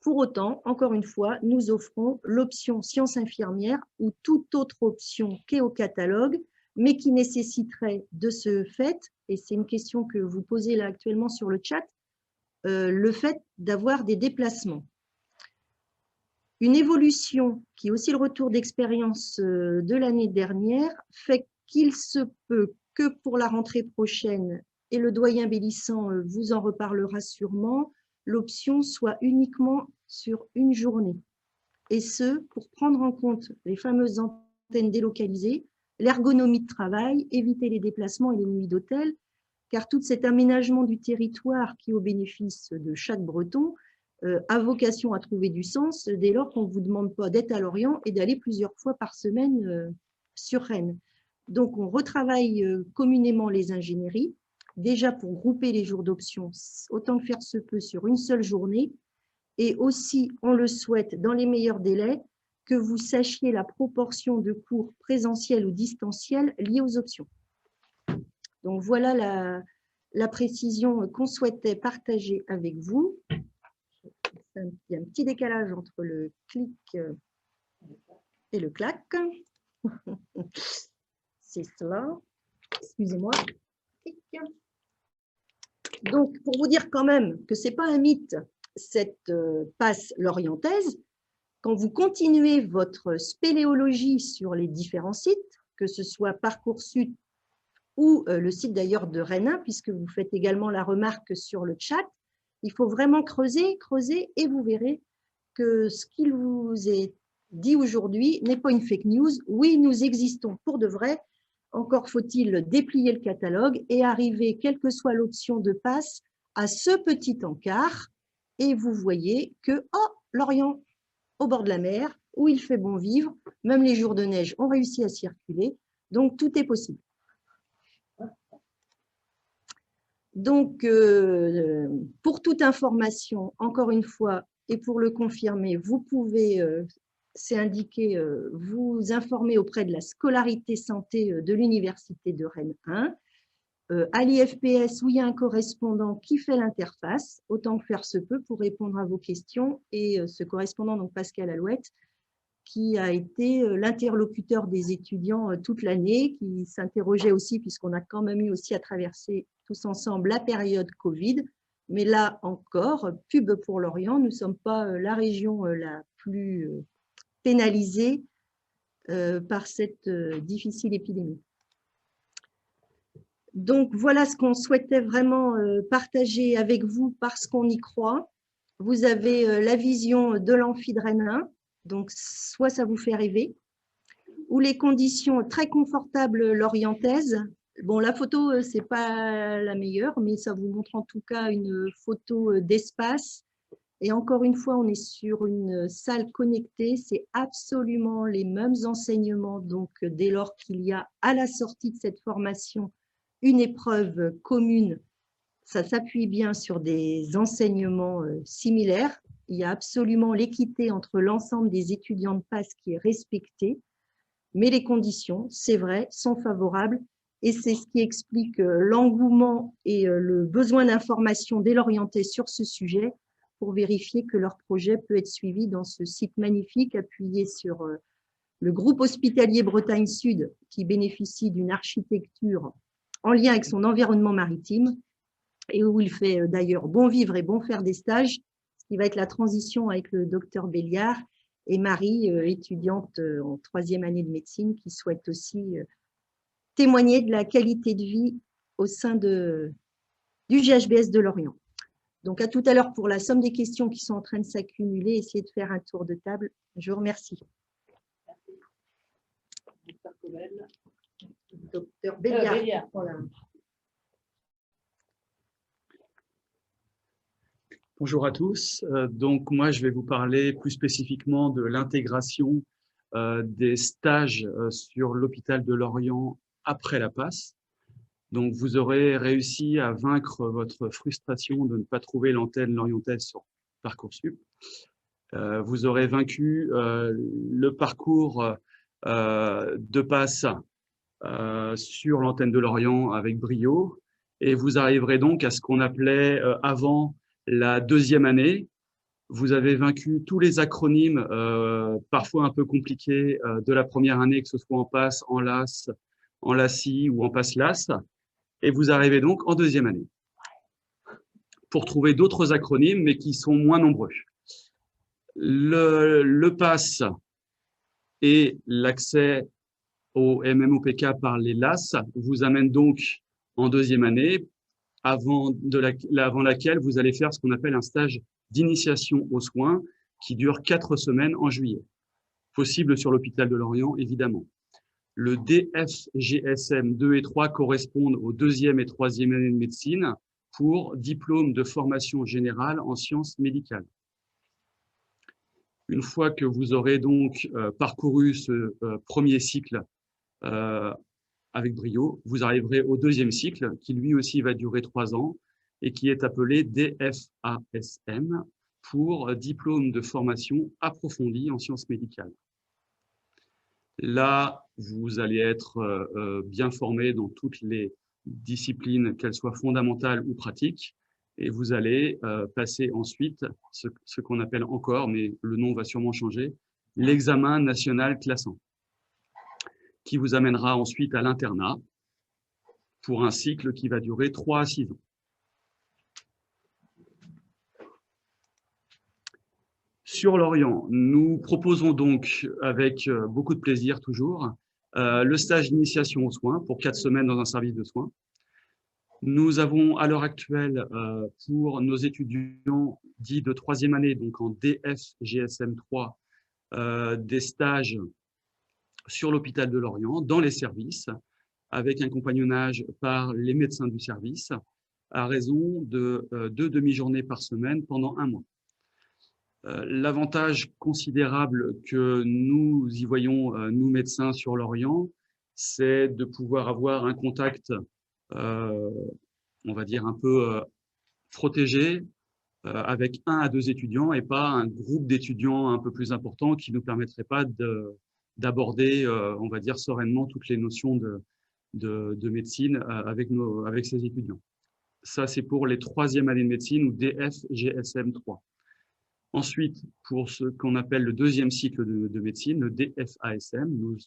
Pour autant, encore une fois, nous offrons l'option sciences infirmières ou toute autre option qu'est au catalogue, mais qui nécessiterait de ce fait, et c'est une question que vous posez là actuellement sur le chat, le fait d'avoir des déplacements. Une évolution qui est aussi le retour d'expérience de l'année dernière fait qu'il se peut que pour la rentrée prochaine, et le doyen Bélissant vous en reparlera sûrement, l'option soit uniquement sur une journée. Et ce, pour prendre en compte les fameuses antennes délocalisées, l'ergonomie de travail, éviter les déplacements et les nuits d'hôtel, car tout cet aménagement du territoire qui est au bénéfice de chaque Breton a vocation à trouver du sens dès lors qu'on ne vous demande pas d'être à Lorient et d'aller plusieurs fois par semaine sur Rennes. Donc, on retravaille communément les ingénieries, déjà pour grouper les jours d'option, autant que faire se peut, sur une seule journée, et aussi, on le souhaite, dans les meilleurs délais, que vous sachiez la proportion de cours présentiels ou distanciels liés aux options. Donc, voilà la précision qu'on souhaitait partager avec vous. Il y a un petit décalage entre le clic et le clac. C'est cela. Excusez-moi. Donc, pour vous dire quand même que ce n'est pas un mythe, cette passe lorientaise, quand vous continuez votre spéléologie sur les différents sites, que ce soit Parcoursup ou le site d'ailleurs de Rennes 1, puisque vous faites également la remarque sur le chat. Il faut vraiment creuser, creuser, et vous verrez que ce qu'il vous est dit aujourd'hui n'est pas une fake news. Oui, nous existons pour de vrai. Encore faut-il déplier le catalogue et arriver, quelle que soit l'option de passe, à ce petit encart. Et vous voyez que, oh, Lorient, au bord de la mer, où il fait bon vivre, même les jours de neige ont réussi à circuler. Donc, tout est possible. Donc, pour toute information, encore une fois, et pour le confirmer, vous pouvez, c'est indiqué, vous informer auprès de la scolarité santé de l'Université de Rennes 1, à l'IFPS, où il y a un correspondant qui fait l'interface, autant que faire se peut, pour répondre à vos questions. Et ce correspondant, donc Pascal Alouette, qui a été l'interlocuteur des étudiants toute l'année, qui s'interrogeait aussi, puisqu'on a quand même eu aussi à traverser tous ensemble la période Covid. Mais là encore, pub pour Lorient, nous ne sommes pas la région la plus pénalisée par cette difficile épidémie. Donc, voilà ce qu'on souhaitait vraiment partager avec vous parce qu'on y croit. Vous avez la vision de l'amphi de Rennes 1, donc soit ça vous fait rêver, ou les conditions très confortables lorientaises. Bon, la photo, ce n'est pas la meilleure, mais ça vous montre en tout cas une photo d'espace. Et encore une fois, on est sur une salle connectée. C'est absolument les mêmes enseignements. Donc, dès lors qu'il y a à la sortie de cette formation une épreuve commune, ça s'appuie bien sur des enseignements similaires. Il y a absolument l'équité entre l'ensemble des étudiants de PASS qui est respectée, mais les conditions, c'est vrai, sont favorables et c'est ce qui explique l'engouement et le besoin d'information dès l'orienté sur ce sujet pour vérifier que leur projet peut être suivi dans ce site magnifique appuyé sur le groupe hospitalier Bretagne Sud qui bénéficie d'une architecture en lien avec son environnement maritime et où il fait d'ailleurs bon vivre et bon faire des stages, ce qui va être la transition avec le docteur Béliard et Marie, étudiante en 3e année de médecine, qui souhaite aussi témoigner de la qualité de vie au sein du GHBS de Lorient. Donc, à tout à l'heure pour la somme des questions qui sont en train de s'accumuler, essayez de faire un tour de table. Je vous remercie. Docteur Béliard. Bonjour à tous. Donc, moi, je vais vous parler plus spécifiquement de l'intégration des stages sur l'hôpital de Lorient après la passe. Donc, vous aurez réussi à vaincre votre frustration de ne pas trouver l'antenne lorientaise sur Parcoursup. Vous aurez vaincu le parcours de passe sur l'antenne de Lorient avec brio. Et vous arriverez donc à ce qu'on appelait avant la 2e année. Vous avez vaincu tous les acronymes, parfois un peu compliqués, de la 1re année, que ce soit en passe, en LAS, en LACI ou en passe LAS. Et vous arrivez donc en 2e année pour trouver d'autres acronymes, mais qui sont moins nombreux. Le pass et l'accès au MMOPK par les LAS vous amène donc en 2e année, avant laquelle vous allez faire ce qu'on appelle un stage d'initiation aux soins qui dure 4 semaines en juillet. Possible sur l'hôpital de Lorient, évidemment. Le DFGSM 2 et 3 correspondent aux 2e et 3e années de médecine pour diplôme de formation générale en sciences médicales. Une fois que vous aurez donc parcouru ce premier cycle avec brio, vous arriverez au 2e cycle qui lui aussi va durer 3 ans et qui est appelé DFASM pour diplôme de formation approfondie en sciences médicales. Là, vous allez être bien formé dans toutes les disciplines, qu'elles soient fondamentales ou pratiques, et vous allez passer ensuite ce qu'on appelle encore, mais le nom va sûrement changer, l'examen national classant, qui vous amènera ensuite à l'internat pour un cycle qui va durer 3 à 6 ans. Sur Lorient, nous proposons donc, avec beaucoup de plaisir toujours, Le stage d'initiation aux soins pour 4 semaines dans un service de soins. Nous avons à l'heure actuelle, pour nos étudiants dits de 3e année, donc en DF-GSM 3, des stages sur l'hôpital de Lorient, dans les services, avec un compagnonnage par les médecins du service, à raison de 2 demi-journées par semaine pendant 1 mois. L'avantage considérable que nous y voyons, nous médecins sur Lorient, c'est de pouvoir avoir un contact, on va dire un peu protégé, avec 1 à 2 étudiants et pas un groupe d'étudiants un peu plus important qui ne nous permettrait pas d'aborder, on va dire sereinement, toutes les notions de médecine avec ces étudiants. Ça, c'est pour les 3e années de médecine ou DF-GSM 3. Ensuite, pour ce qu'on appelle le 2e cycle de médecine, le DFASM, nous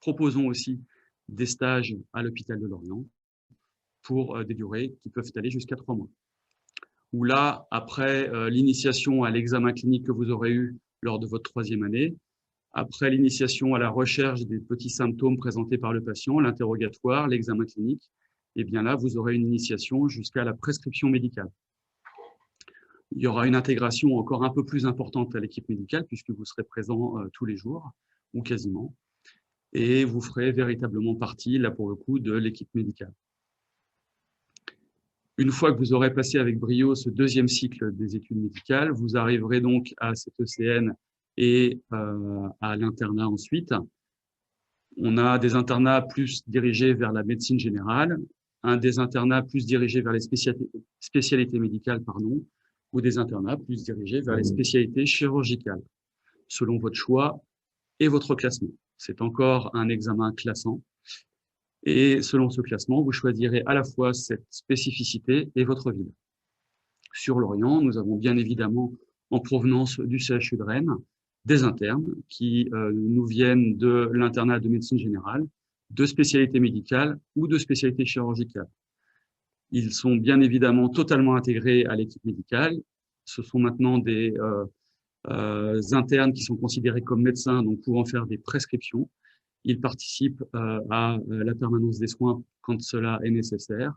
proposons aussi des stages à l'hôpital de Lorient pour des durées qui peuvent aller jusqu'à 3 mois. Où là, après l'initiation à l'examen clinique que vous aurez eu lors de votre 3e année, après l'initiation à la recherche des petits symptômes présentés par le patient, l'interrogatoire, l'examen clinique, et bien là, vous aurez une initiation jusqu'à la prescription médicale. Il y aura une intégration encore un peu plus importante à l'équipe médicale puisque vous serez présent tous les jours, ou quasiment, et vous ferez véritablement partie, là pour le coup, de l'équipe médicale. Une fois que vous aurez passé avec brio ce 2e cycle des études médicales, vous arriverez donc à cette ECN et à l'internat ensuite. On a des internats plus dirigés vers la médecine générale, des internats plus dirigés vers les spécialités médicales, ou des internats plus dirigés vers les spécialités chirurgicales, selon votre choix et votre classement. C'est encore un examen classant. Et selon ce classement, vous choisirez à la fois cette spécificité et votre ville. Sur Lorient, nous avons bien évidemment, en provenance du CHU de Rennes, des internes qui nous viennent de l'internat de médecine générale, de spécialités médicales ou de spécialités chirurgicales. Ils sont bien évidemment totalement intégrés à l'équipe médicale. Ce sont maintenant des internes qui sont considérés comme médecins, donc pouvant faire des prescriptions. Ils participent à la permanence des soins quand cela est nécessaire.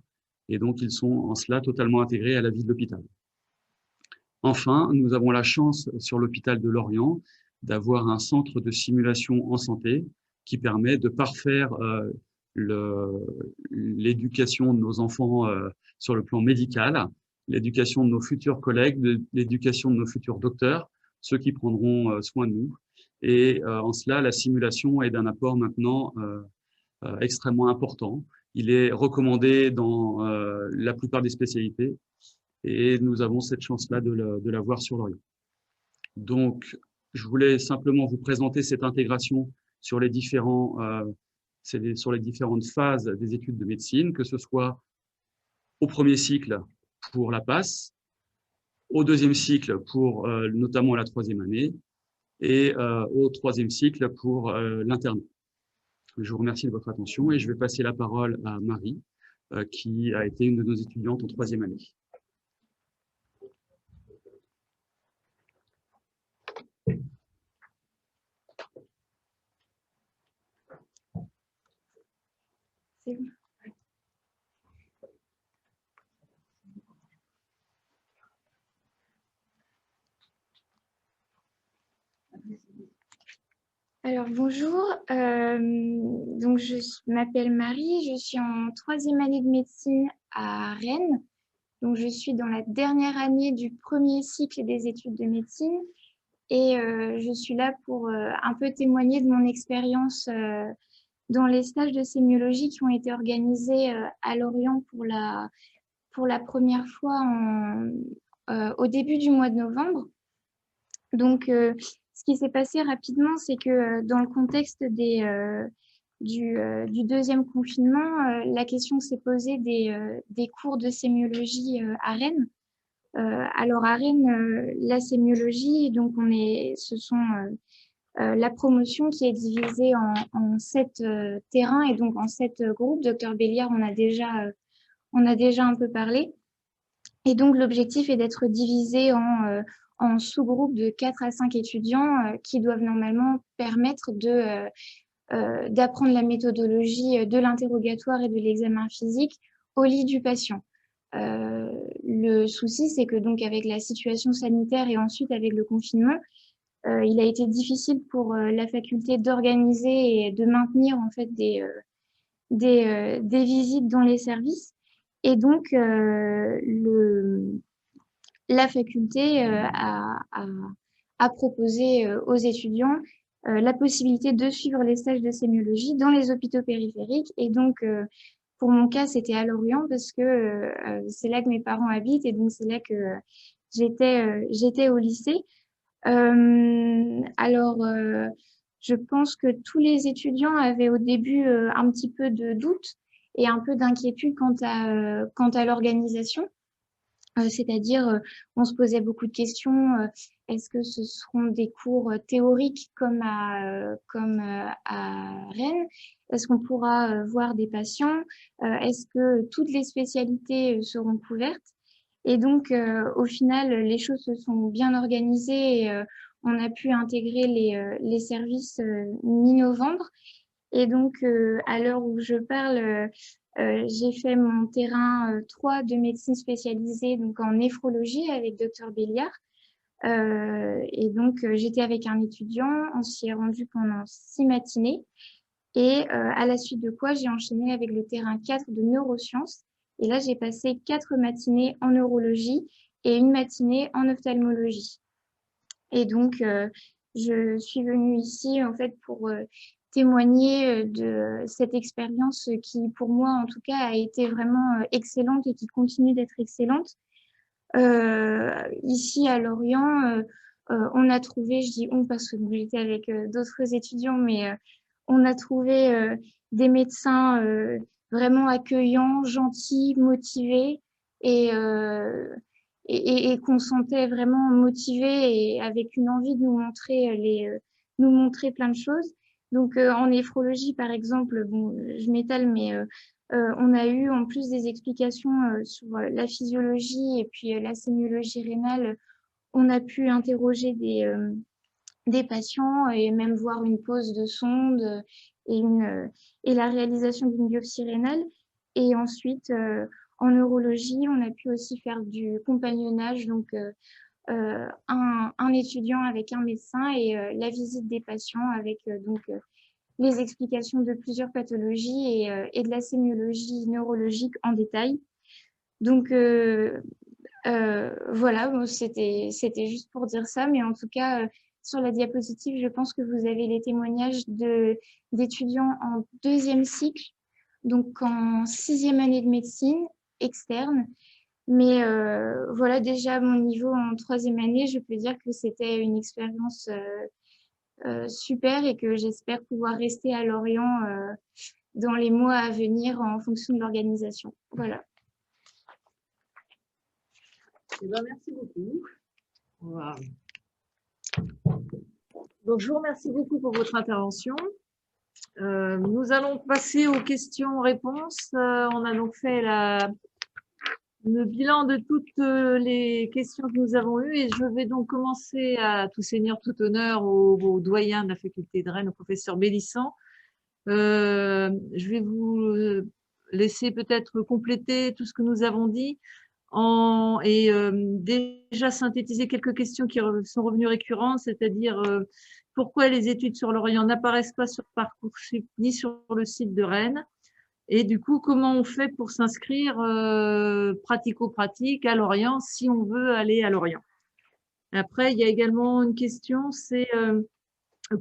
Et donc, ils sont en cela totalement intégrés à la vie de l'hôpital. Enfin, nous avons la chance sur l'hôpital de Lorient d'avoir un centre de simulation en santé qui permet de parfaire l'éducation de nos enfants sur le plan médical, l'éducation de nos futurs collègues, l'éducation de nos futurs docteurs, ceux qui prendront soin de nous. Et en cela, la simulation est d'un apport maintenant extrêmement important. Il est recommandé dans la plupart des spécialités et nous avons cette chance-là de l'avoir sur Lorient. Donc, je voulais simplement vous présenter cette intégration sur les différentes phases des études de médecine, que ce soit au 1er cycle pour la PASS, au 2e cycle pour notamment la 3e année et au 3e cycle pour l'internat. Je vous remercie de votre attention et je vais passer la parole à Marie, qui a été une de nos étudiantes en 3e année. C'est bon. Alors bonjour, donc je m'appelle Marie, je suis en 3e année de médecine à Rennes. Donc je suis dans la dernière année du 1er cycle des études de médecine et je suis là pour un peu témoigner de mon expérience dans les stages de sémiologie qui ont été organisés à Lorient pour la première fois au début du mois de novembre. Donc, ce qui s'est passé rapidement, c'est que dans le contexte du 2e confinement, la question s'est posée des cours de sémiologie à Rennes. Alors à Rennes, la sémiologie, donc la promotion qui est divisée en 7 terrains et donc en 7 groupes. Docteur Béliard, on a déjà un peu parlé. Et donc l'objectif est d'être divisé en sous-groupes de 4 à 5 étudiants qui doivent normalement permettre d'apprendre la méthodologie de l'interrogatoire et de l'examen physique au lit du patient. Le souci, c'est que donc avec la situation sanitaire et ensuite avec le confinement, il a été difficile pour la faculté d'organiser et de maintenir en fait des visites dans les services. Et donc, la faculté a proposé aux étudiants la possibilité de suivre les stages de sémiologie dans les hôpitaux périphériques. Et donc, pour mon cas, c'était à Lorient parce que c'est là que mes parents habitent et donc c'est là que j'étais au lycée. Alors, je pense que tous les étudiants avaient au début un petit peu de doute et un peu d'inquiétude quant à l'organisation. C'est-à-dire, on se posait beaucoup de questions. Est-ce que ce seront des cours théoriques comme à Rennes? Est-ce qu'on pourra voir des patients? Est-ce que toutes les spécialités seront couvertes? Et donc, au final, les choses se sont bien organisées et on a pu intégrer les services mi-novembre. Et donc, à l'heure où je parle, j'ai fait mon terrain 3 de médecine spécialisée donc en néphrologie avec Dr Béliard. Et donc, j'étais avec un étudiant, on s'y est rendu pendant 6 matinées. Et à la suite de quoi, j'ai enchaîné avec le terrain 4 de neurosciences. Et là, j'ai passé 4 matinées en neurologie et une matinée en ophtalmologie. Et donc, je suis venue ici en fait pour témoigner de cette expérience qui, pour moi, en tout cas, a été vraiment excellente et qui continue d'être excellente. Ici, à Lorient, on a trouvé, je dis on parce que j'étais avec d'autres étudiants, mais on a trouvé des médecins vraiment accueillants, gentils, motivés et qu'on sentait vraiment motivés et avec une envie de nous montrer plein de choses. Donc, en néphrologie, par exemple, bon, je m'étale, mais on a eu en plus des explications sur la physiologie et puis la sémiologie rénale. On a pu interroger des patients et même voir une pose de sonde et la réalisation d'une biopsie rénale. Et ensuite, en neurologie, on a pu aussi faire du compagnonnage, donc un étudiant avec un médecin et la visite des patients avec les explications de plusieurs pathologies et de la sémiologie neurologique en détail. Donc, voilà, bon, c'était juste pour dire ça, mais en tout cas, sur la diapositive, je pense que vous avez les témoignages d'étudiants en 2e cycle, donc en 6e année de médecine externe. Mais voilà, déjà à mon niveau en 3e année, je peux dire que c'était une expérience super et que j'espère pouvoir rester à Lorient dans les mois à venir en fonction de l'organisation. Voilà. Eh ben, merci beaucoup. Wow. Donc, je vous remercie beaucoup pour votre intervention. Nous allons passer aux questions-réponses. On a donc fait le bilan de toutes les questions que nous avons eues et je vais donc commencer à tout seigneur, tout honneur au doyen de la faculté de Rennes, au professeur Bélissant. Je vais vous laisser peut-être compléter tout ce que nous avons dit et déjà synthétiser quelques questions qui sont revenues récurrentes, c'est-à-dire pourquoi les études sur Lorient n'apparaissent pas sur Parcoursup ni sur le site de Rennes. Et du coup, comment on fait pour s'inscrire pratico-pratique à Lorient si on veut aller à Lorient? Après, il y a également une question, c'est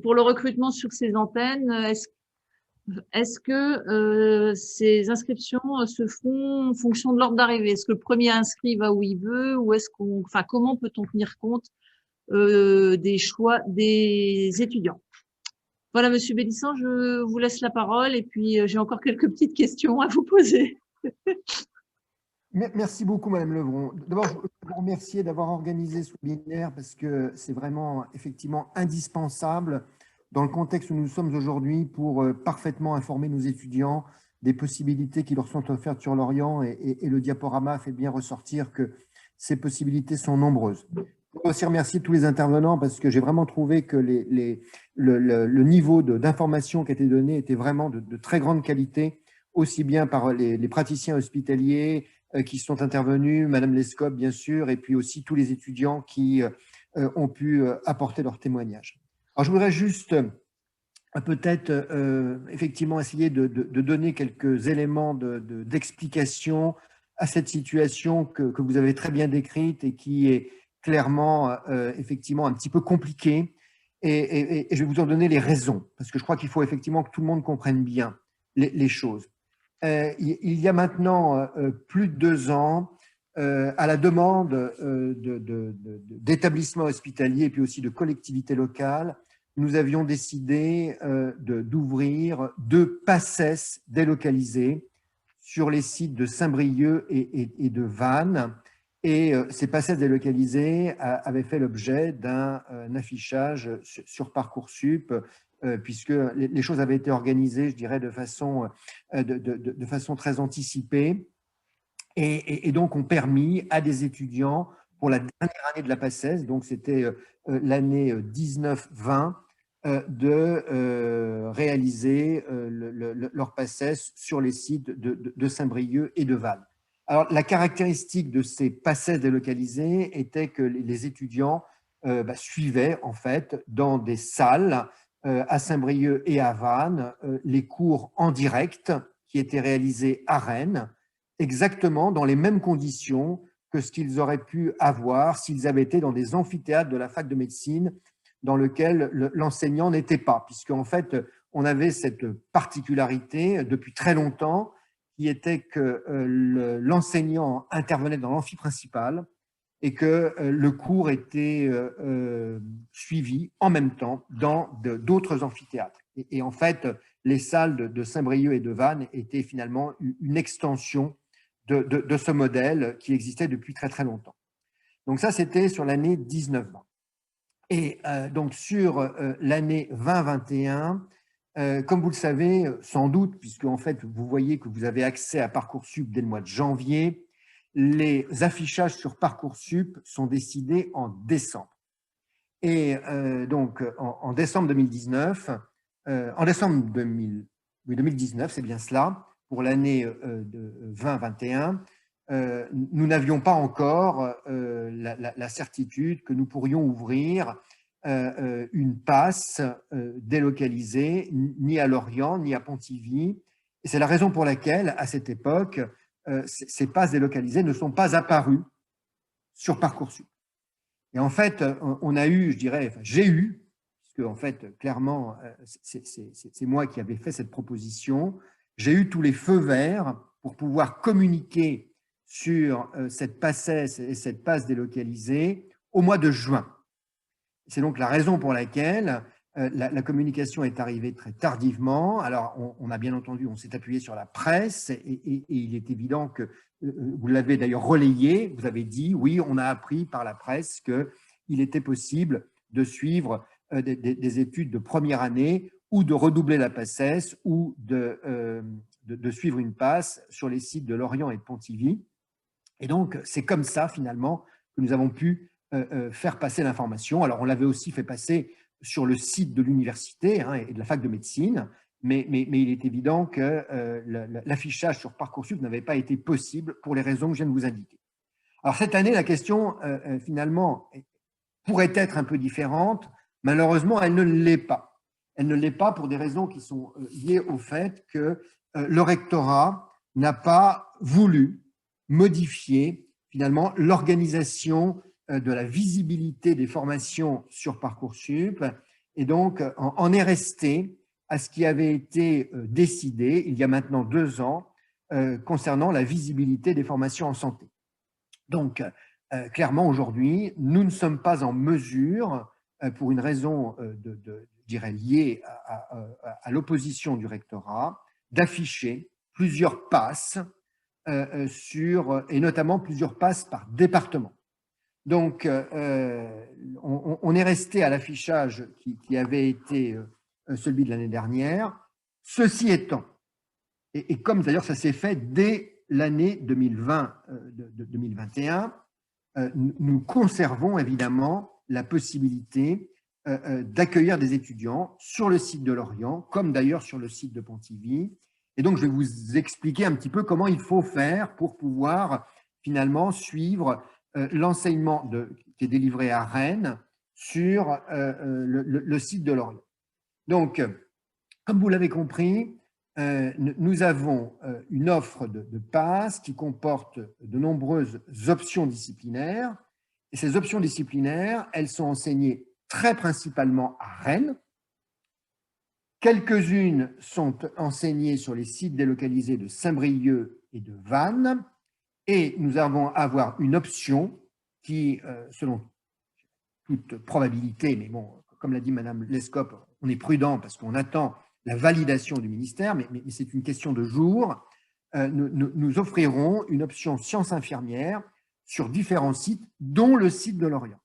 pour le recrutement sur ces antennes, est-ce que ces inscriptions se font en fonction de l'ordre d'arrivée? Est-ce que le premier inscrit va où il veut ou comment peut-on tenir compte des choix des étudiants? Voilà, Monsieur Bélissant, je vous laisse la parole et puis j'ai encore quelques petites questions à vous poser. Merci beaucoup, Madame Levron. D'abord, je veux vous remercier d'avoir organisé ce webinaire parce que c'est vraiment effectivement indispensable dans le contexte où nous sommes aujourd'hui pour parfaitement informer nos étudiants des possibilités qui leur sont offertes sur Lorient et le diaporama fait bien ressortir que ces possibilités sont nombreuses. Je voudrais aussi remercier tous les intervenants parce que j'ai vraiment trouvé que le niveau d'information qui a été donné était vraiment de très grande qualité, aussi bien par les praticiens hospitaliers qui sont intervenus, Madame Lescope bien sûr, et puis aussi tous les étudiants qui ont pu apporter leur témoignage. Alors je voudrais juste peut-être effectivement essayer de donner quelques éléments d'explication à cette situation que vous avez très bien décrite et qui est clairement effectivement un petit peu compliquée. Et je vais vous en donner les raisons, parce que je crois qu'il faut effectivement que tout le monde comprenne bien les choses. Il y a maintenant plus de 2 ans, à la demande d'établissements hospitaliers et puis aussi de collectivités locales, nous avions décidé d'ouvrir 2 PACES délocalisés sur les sites de Saint-Brieuc et de Vannes. Et ces PACES délocalisés avaient fait l'objet d'un affichage sur Parcoursup, puisque les choses avaient été organisées, je dirais, de façon très anticipée. Et donc, ont permis à des étudiants, pour la dernière année de la PACES, donc c'était l'année 19-20, de réaliser leur PACES sur les sites de Saint-Brieuc et de Vannes. Alors, la caractéristique de ces PACES délocalisés était que les étudiants suivaient en fait dans des salles à Saint-Brieuc et à Vannes les cours en direct qui étaient réalisés à Rennes, exactement dans les mêmes conditions que ce qu'ils auraient pu avoir s'ils avaient été dans des amphithéâtres de la fac de médecine dans lequel l'enseignant n'était pas, puisqu'en fait, on avait cette particularité depuis très longtemps qui était que l'enseignant intervenait dans l'amphi principal et que le cours était suivi en même temps dans d'autres amphithéâtres. Et en fait, les salles de Saint-Brieuc et de Vannes étaient finalement une extension de ce modèle qui existait depuis très très longtemps. Donc ça, c'était sur l'année 19-20. Et donc sur l'année 20-21, comme vous le savez sans doute, puisque en fait vous voyez que vous avez accès à Parcoursup dès le mois de janvier, les affichages sur Parcoursup sont décidés en décembre. Et donc en décembre 2019, en décembre 2019, c'est bien cela, pour l'année 20-21, nous n'avions pas encore la certitude que nous pourrions ouvrir une PACE délocalisée, ni à Lorient, ni à Pontivy. Et c'est la raison pour laquelle, à cette époque, ces PACES délocalisées ne sont pas apparues sur Parcoursup. Et en fait, on a eu, je dirais, enfin, j'ai eu, puisque en fait, clairement, c'est moi qui avais fait cette proposition, j'ai eu tous les feux verts pour pouvoir communiquer sur cette PACES et cette PACE délocalisée au mois de juin. C'est donc la raison pour laquelle la communication est arrivée très tardivement. Alors, on a bien entendu, on s'est appuyé sur la presse et il est évident que, vous l'avez d'ailleurs relayé, vous avez dit, oui, on a appris par la presse qu'il était possible de suivre des études de première année ou de redoubler la PACES ou de suivre une PACE sur les sites de Lorient et de Pontivy. Et donc, c'est comme ça, finalement, que nous avons pu faire passer l'information. Alors, on l'avait aussi fait passer sur le site de l'université et de la fac de médecine, mais il est évident que l'affichage sur Parcoursup n'avait pas été possible pour les raisons que je viens de vous indiquer. Alors, cette année, la question, finalement, pourrait être un peu différente. Malheureusement, elle ne l'est pas. Elle ne l'est pas pour des raisons qui sont liées au fait que le rectorat n'a pas voulu modifier finalement l'organisation de la visibilité des formations sur Parcoursup et donc en est resté à ce qui avait été décidé il y a maintenant 2 ans concernant la visibilité des formations en santé. Donc, clairement, aujourd'hui, nous ne sommes pas en mesure, pour une raison, je dirais, liée à l'opposition du rectorat, d'afficher plusieurs PACES et notamment plusieurs PACES par département. Donc, on est resté à l'affichage qui avait été celui de l'année dernière. Ceci étant, et comme d'ailleurs ça s'est fait dès l'année 2020-2021, nous conservons évidemment la possibilité d'accueillir des étudiants sur le site de Lorient, comme d'ailleurs sur le site de Pontivy. Et donc, je vais vous expliquer un petit peu comment il faut faire pour pouvoir finalement suivre l'enseignement qui est délivré à Rennes sur le site de Lorient. Donc, comme vous l'avez compris, nous avons une offre de PASS qui comporte de nombreuses options disciplinaires. Et ces options disciplinaires, elles sont enseignées très principalement à Rennes. Quelques-unes sont enseignées sur les sites délocalisés de Saint-Brieuc et de Vannes. Et nous allons avoir une option qui, selon toute probabilité, mais bon, comme l'a dit Madame Lescope, on est prudent parce qu'on attend la validation du ministère, mais c'est une question de jours. Nous offrirons une option sciences infirmières sur différents sites, dont le site de Lorient.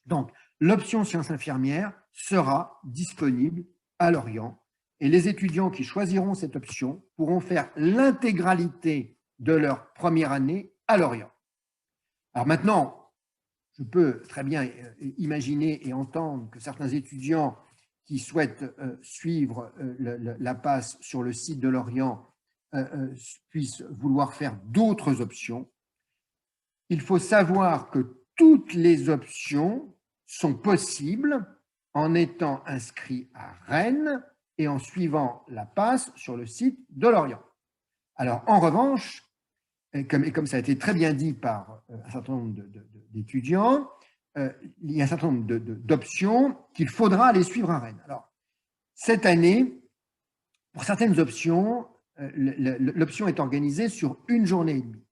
Donc, l'option sciences infirmières sera disponible à Lorient et les étudiants qui choisiront cette option pourront faire l'intégralité de leur première année à Lorient. Alors maintenant, je peux très bien imaginer et entendre que certains étudiants qui souhaitent suivre la PASS sur le site de Lorient puissent vouloir faire d'autres options. Il faut savoir que toutes les options sont possibles en étant inscrits à Rennes et en suivant la PASS sur le site de Lorient. Alors, en revanche, et comme ça a été très bien dit par un certain nombre d'étudiants, il y a un certain nombre d'options qu'il faudra aller suivre à Rennes. Alors, cette année, pour certaines options, l'option est organisée sur une journée et demie.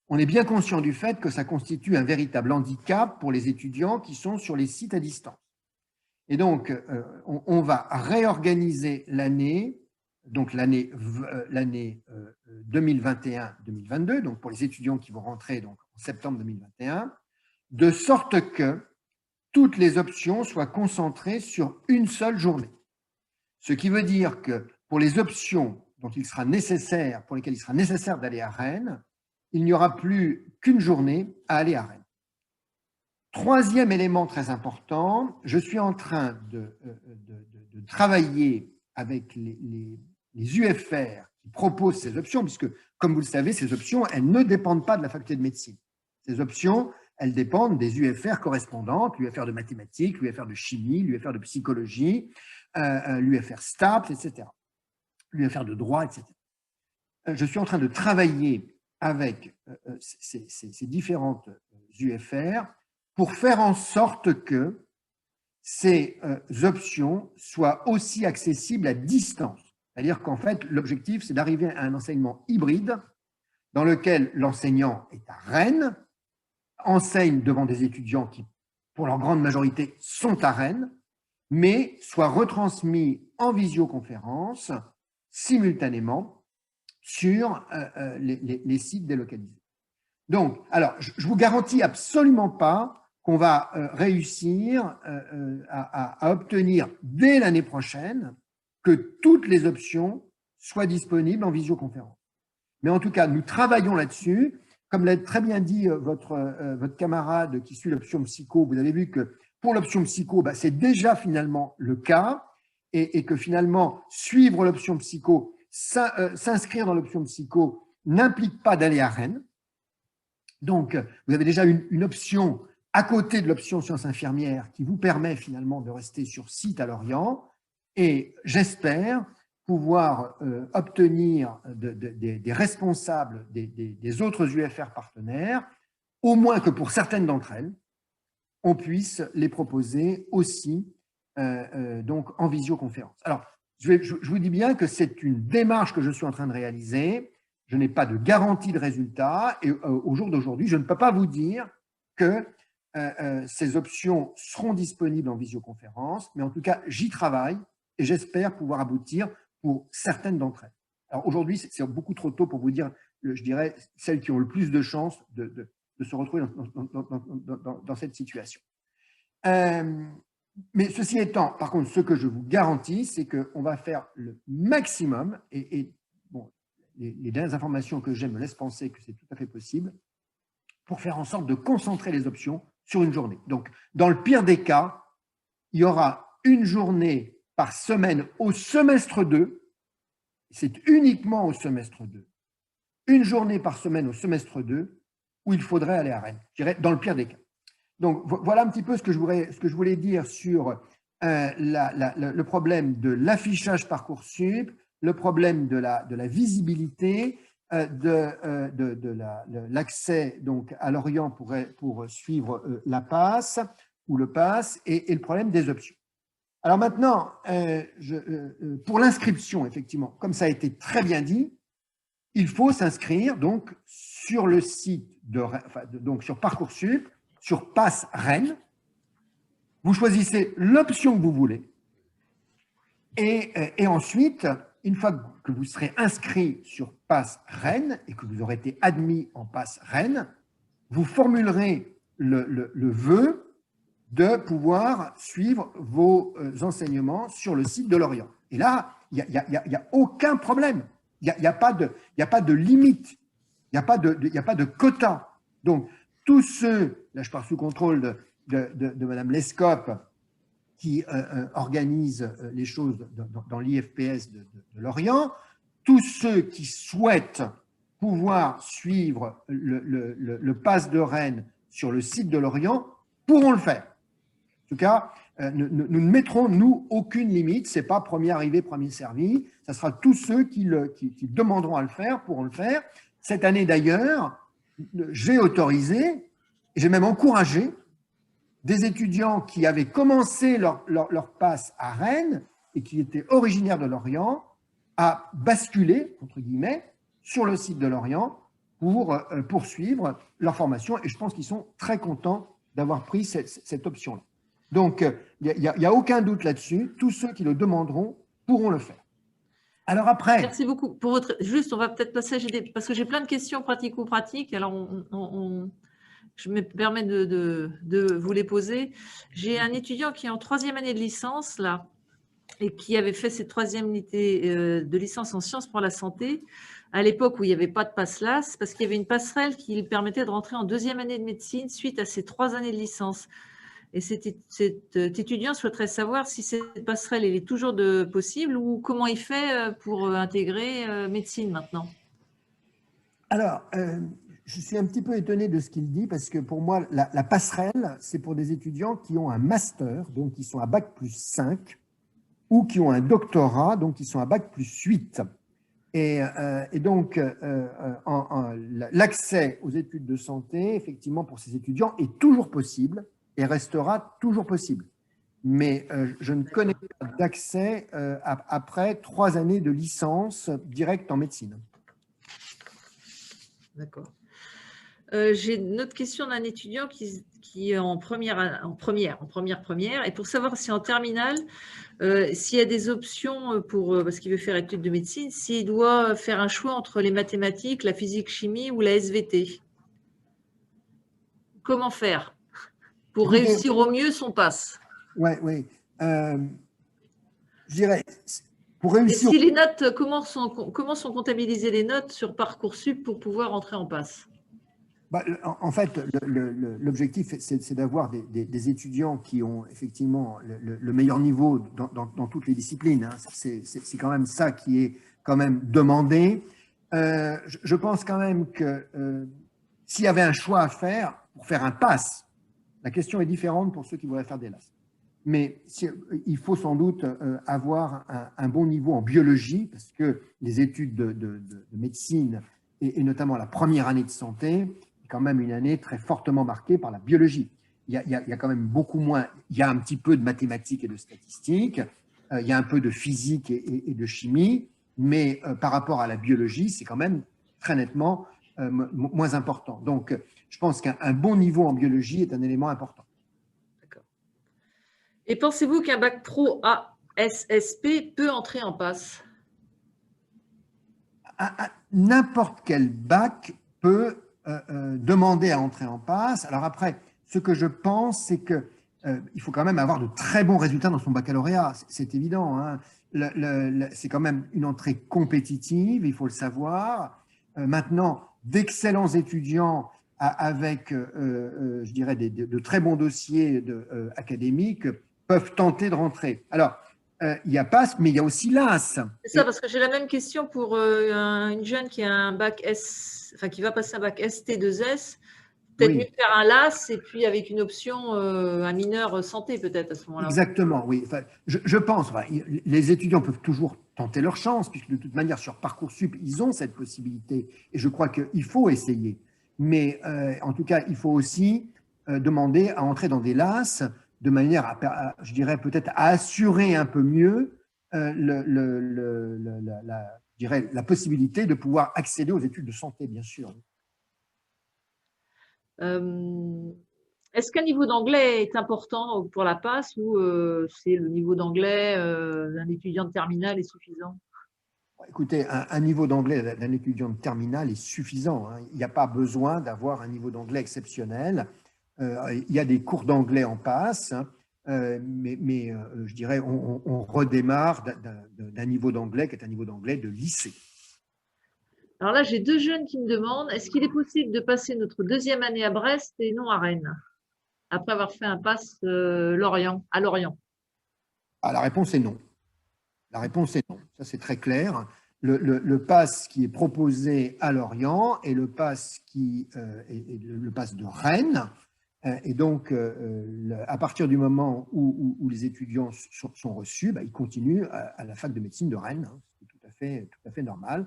On est bien conscient du fait que ça constitue un véritable handicap pour les étudiants qui sont sur les sites à distance. Et donc, on va réorganiser l'année, donc l'année 2021-2022, donc pour les étudiants qui vont rentrer donc en septembre 2021, de sorte que toutes les options soient concentrées sur une seule journée. Ce qui veut dire que pour les options pour lesquelles il sera nécessaire d'aller à Rennes, il n'y aura plus qu'une journée à aller à Rennes. Troisième élément très important, je suis en train de travailler avec les UFR qui proposent ces options, puisque, comme vous le savez, ces options, elles ne dépendent pas de la faculté de médecine. Ces options, elles dépendent des UFR correspondantes, l'UFR de mathématiques, l'UFR de chimie, l'UFR de psychologie, l'UFR STAPS, etc. L'UFR de droit, etc. Je suis en train de travailler avec ces différentes UFR pour faire en sorte que ces options soient aussi accessibles à distance. C'est-à-dire qu'en fait, l'objectif, c'est d'arriver à un enseignement hybride dans lequel l'enseignant est à Rennes, enseigne devant des étudiants qui, pour leur grande majorité, sont à Rennes, mais soit retransmis en visioconférence simultanément sur les sites délocalisés. Donc, alors, je ne vous garantis absolument pas qu'on va réussir à obtenir dès l'année prochaine que toutes les options soient disponibles en visioconférence. Mais en tout cas, nous travaillons là-dessus. Comme l'a très bien dit votre camarade qui suit l'option psycho, vous avez vu que pour l'option psycho, c'est déjà finalement le cas et que finalement, suivre l'option psycho, s'inscrire dans l'option psycho n'implique pas d'aller à Rennes. Donc, vous avez déjà une option à côté de l'option sciences infirmières qui vous permet finalement de rester sur site à Lorient et j'espère pouvoir obtenir des responsables des autres UFR partenaires, au moins que pour certaines d'entre elles, on puisse les proposer aussi donc en visioconférence. Alors, je vous dis bien que c'est une démarche que je suis en train de réaliser. Je n'ai pas de garantie de résultat et au jour d'aujourd'hui, je ne peux pas vous dire que ces options seront disponibles en visioconférence, mais en tout cas, j'y travaille et j'espère pouvoir aboutir pour certaines d'entre elles. Alors aujourd'hui, c'est beaucoup trop tôt pour vous dire, je dirais, celles qui ont le plus de chances de se retrouver dans cette situation. Mais ceci étant, par contre, ce que je vous garantis, c'est qu'on va faire le maximum, et bon, les dernières informations que j'ai me laissent penser que c'est tout à fait possible, pour faire en sorte de concentrer les options sur une journée. Donc, dans le pire des cas, il y aura une journée par semaine au semestre 2, c'est uniquement au semestre 2, une journée par semaine au semestre 2 où il faudrait aller à Rennes, je dirais, dans le pire des cas. Donc, voilà un petit peu ce que je voulais dire sur le problème de l'affichage Parcoursup, le problème de la visibilité, de l'accès donc à Lorient pour suivre la passe ou le pass et le problème des options. Alors maintenant, pour l'inscription, effectivement, comme ça a été très bien dit, il faut s'inscrire donc sur le site donc sur Parcoursup, sur Pass Rennes. Vous choisissez l'option que vous voulez et ensuite, une fois que vous serez inscrit sur Pass Rennes et que vous aurez été admis en Pass Rennes, vous formulerez le vœu de pouvoir suivre vos enseignements sur le site de Lorient. Et là, il n'y a aucun problème. Il n'y a pas de limite. Il n'y a pas de quota. Donc, tous ceux, là je parle sous contrôle de Madame Lescope, qui organise les choses dans l'IFPS de Lorient, tous ceux qui souhaitent pouvoir suivre le pass de Rennes sur le site de Lorient pourront le faire. En tout cas, nous ne mettrons, nous, aucune limite. Ce n'est pas premier arrivé, premier servi. Ce sera tous ceux qui demanderont à le faire pourront le faire. Cette année, d'ailleurs, j'ai autorisé, j'ai même encouragé des étudiants qui avaient commencé leur passe à Rennes et qui étaient originaires de Lorient à basculer, entre guillemets, sur le site de Lorient pour poursuivre leur formation. Et je pense qu'ils sont très contents d'avoir pris cette option-là. Donc, il n'y a aucun doute là-dessus. Tous ceux qui le demanderont pourront le faire. Alors après… Merci beaucoup pour votre… Juste, on va peut-être passer… Parce que j'ai plein de questions pratico-pratiques. Alors, je me permets de vous les poser. J'ai un étudiant qui est en 3e année de licence, là, et qui avait fait cette 3e unité de licence en sciences pour la santé, à l'époque où il n'y avait pas de passe-LAS, parce qu'il y avait une passerelle qui lui permettait de rentrer en 2e année de médecine suite à ses 3 années de licence. Et cet étudiant souhaiterait savoir si cette passerelle elle est toujours possible ou comment il fait pour intégrer médecine maintenant. Alors, je suis un petit peu étonné de ce qu'il dit parce que pour moi, la passerelle, c'est pour des étudiants qui ont un master, donc qui sont à Bac+5, ou qui ont un doctorat, donc qui sont à Bac+8. Et donc, l'accès aux études de santé, effectivement, pour ces étudiants est toujours possible et restera toujours possible. Mais je ne connais pas d'accès après 3 années de licence directe en médecine. D'accord. J'ai une autre question d'un étudiant qui est en première, et pour savoir si en terminale, s'il y a des options parce qu'il veut faire études de médecine, s'il doit faire un choix entre les mathématiques, la physique-chimie ou la SVT. Comment faire pour réussir au mieux son pass? Oui. Je dirais, pour réussir… Et si les notes, comment sont comptabilisées les notes sur Parcoursup pour pouvoir entrer en pass? En fait, l'objectif, c'est d'avoir des étudiants qui ont effectivement le meilleur niveau dans toutes les disciplines. Hein. C'est quand même ça qui est quand même demandé. Je pense quand même que s'il y avait un choix à faire pour faire un pass, la question est différente pour ceux qui voudraient faire des LAS. Mais il faut sans doute avoir un bon niveau en biologie parce que les études de médecine et notamment la première année de santé est quand même une année très fortement marquée par la biologie. Il y a quand même beaucoup moins, il y a un petit peu de mathématiques et de statistiques, il y a un peu de physique et de chimie, mais par rapport à la biologie, c'est quand même très nettement moins important. Donc, je pense qu'un bon niveau en biologie est un élément important. D'accord. Et pensez-vous qu'un bac pro ASSP peut entrer en pass? N'importe quel bac peut demander à entrer en pass. Alors après, ce que je pense, c'est qu'il faut quand même avoir de très bons résultats dans son baccalauréat. C'est évident. Hein. C'est quand même une entrée compétitive, il faut le savoir. Maintenant, d'excellents étudiants avec, je dirais, de très bons dossiers académiques peuvent tenter de rentrer. Alors, il y a PASS, mais il y a aussi LAS. C'est ça, parce que j'ai la même question pour une jeune qui a un bac S, enfin qui va passer un bac ST2S. Peut-être mieux faire un LAS et puis avec une option, un mineur santé peut-être à ce moment-là. Exactement, oui. Enfin, je pense, les étudiants peuvent toujours tenter leur chance, puisque de toute manière, sur Parcoursup, ils ont cette possibilité. Et je crois qu'il faut essayer. Mais en tout cas, il faut aussi demander à entrer dans des LAS de manière, je dirais, peut-être à assurer un peu mieux la possibilité de pouvoir accéder aux études de santé, bien sûr. Est-ce qu'un niveau d'anglais est important pour la PASS ou c'est le niveau d'anglais d'un étudiant de terminale est suffisant? Écoutez, un niveau d'anglais d'un étudiant de terminale est suffisant. Hein. Il n'y a pas besoin d'avoir un niveau d'anglais exceptionnel. Il y a des cours d'anglais en PASS, hein, mais je dirais on redémarre d'un niveau d'anglais qui est un niveau d'anglais de lycée. Alors là, j'ai deux jeunes qui me demandent, est-ce qu'il est possible de passer notre deuxième année à Brest et non à Rennes, après avoir fait un PASS à Lorient? La réponse est non. La réponse est non. Ça, c'est très clair. Le PASS qui est proposé à Lorient est le PASS le PASS de Rennes. Et donc, à partir du moment où les étudiants sont reçus, ils continuent à la fac de médecine de Rennes. C'est tout à fait normal.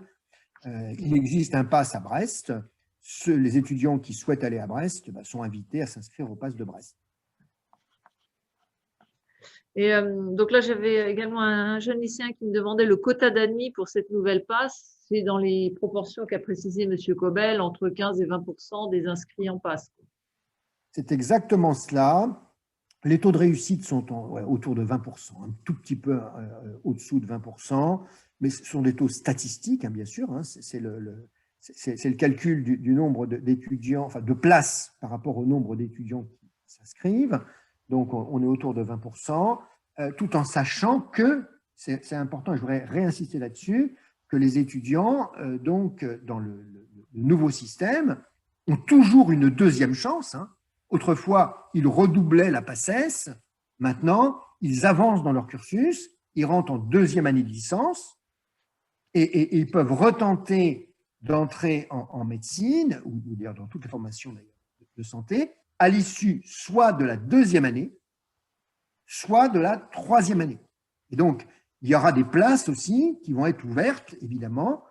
Il existe un PASS à Brest. Les étudiants qui souhaitent aller à Brest sont invités à s'inscrire au PASS de Brest. Et donc là, j'avais également un jeune lycéen qui me demandait le quota d'admis pour cette nouvelle PASS. C'est dans les proportions qu'a précisé M. Cobel, entre 15 et 20% des inscrits en PASS. C'est exactement cela. Les taux de réussite sont autour de 20%, un tout petit peu au-dessous de 20%, mais ce sont des taux statistiques, hein, bien sûr. Hein, c'est le calcul du nombre d'étudiants, enfin de places par rapport au nombre d'étudiants qui s'inscrivent. Donc, on est autour de 20%, tout en sachant que, c'est important, et je voudrais réinsister là-dessus, que les étudiants, donc, dans le nouveau système, ont toujours une deuxième chance. Hein. Autrefois, ils redoublaient la PACES. Maintenant, ils avancent dans leur cursus, ils rentrent en deuxième année de licence et ils peuvent retenter d'entrer en médecine, ou d'ailleurs dans toutes les formations de santé, à l'issue soit de la deuxième année, soit de la troisième année. Et donc, il y aura des places aussi qui vont être ouvertes, évidemment,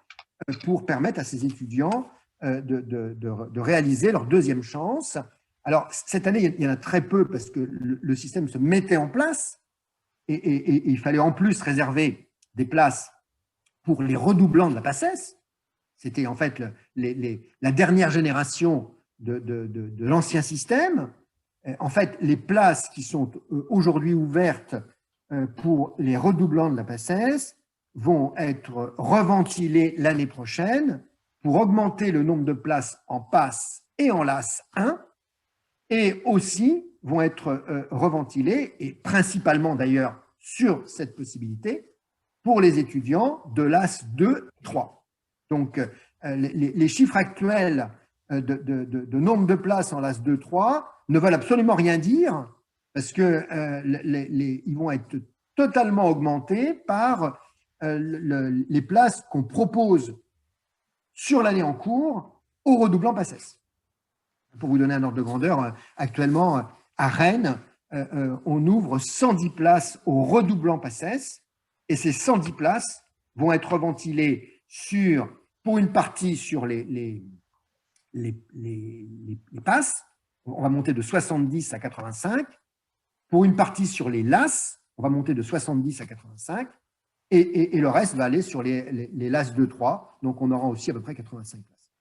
pour permettre à ces étudiants de réaliser leur deuxième chance. Alors, cette année, il y en a très peu parce que le système se mettait en place et il fallait en plus réserver des places pour les redoublants de la PACES. C'était en fait la dernière génération de l'ancien système. En fait, les places qui sont aujourd'hui ouvertes pour les redoublants de la PACES vont être reventilées l'année prochaine pour augmenter le nombre de places en PASS et en LAS 1, et aussi vont être reventilées, et principalement d'ailleurs sur cette possibilité, pour les étudiants de LAS 2 et 3. Donc, les chiffres actuels de nombre de places en LAS 2, 3 ne veulent absolument rien dire parce qu'ils vont être totalement augmentés par les places qu'on propose sur l'année en cours aux redoublants PACES. Pour vous donner un ordre de grandeur, actuellement à Rennes, on ouvre 110 places aux redoublants PACES et ces 110 places vont être ventilées pour une partie sur les PASS, on va monter de 70 à 85. Pour une partie sur les LAS, on va monter de 70 à 85. Et le reste va aller sur les LAS 2-3. Donc, on aura aussi à peu près 85 places.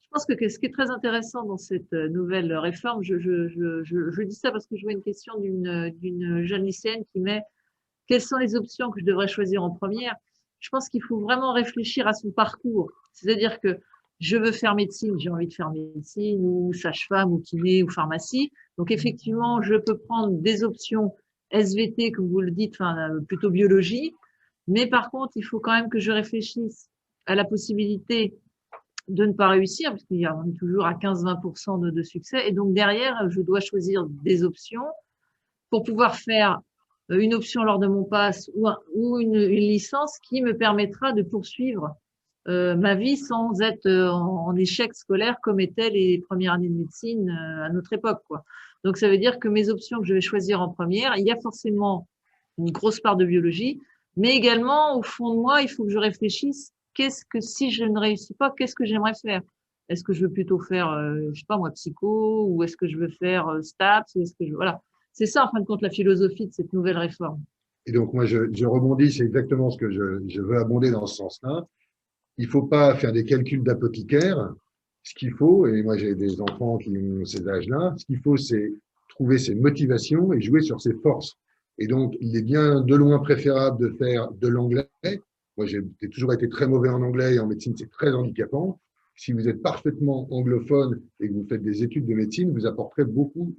Je pense que ce qui est très intéressant dans cette nouvelle réforme, je dis ça parce que je vois une question d'une jeune lycéenne qui met « Quelles sont les options que je devrais choisir en première ?» Je pense qu'il faut vraiment réfléchir à son parcours. C'est-à-dire que je veux faire médecine, j'ai envie de faire médecine, ou sage-femme, ou kiné, ou pharmacie. Donc, effectivement, je peux prendre des options SVT, comme vous le dites, enfin, plutôt biologie. Mais par contre, il faut quand même que je réfléchisse à la possibilité de ne pas réussir, parce qu'on est toujours à 15-20% de succès. Et donc, derrière, je dois choisir des options pour pouvoir faire une option lors de mon pass ou une licence qui me permettra de poursuivre ma vie sans être en échec scolaire comme étaient les premières années de médecine à notre époque, quoi. Donc, ça veut dire que mes options que je vais choisir en première, il y a forcément une grosse part de biologie, mais également, au fond de moi, il faut que je réfléchisse, qu'est-ce que, si je ne réussis pas, qu'est-ce que j'aimerais faire? Est-ce que je veux plutôt faire, je sais pas moi, psycho, ou est-ce que je veux faire STAPS, ou est-ce que voilà. C'est ça, en fin de compte, la philosophie de cette nouvelle réforme. Et donc, moi, je rebondis, c'est exactement ce que je veux abonder dans ce sens-là. Il ne faut pas faire des calculs d'apothicaire. Ce qu'il faut, et moi j'ai des enfants qui ont ces âges-là, ce qu'il faut, c'est trouver ses motivations et jouer sur ses forces. Et donc, il est bien de loin préférable de faire de l'anglais. Moi, j'ai toujours été très mauvais en anglais et en médecine, c'est très handicapant. Si vous êtes parfaitement anglophone et que vous faites des études de médecine, vous apporterez beaucoup,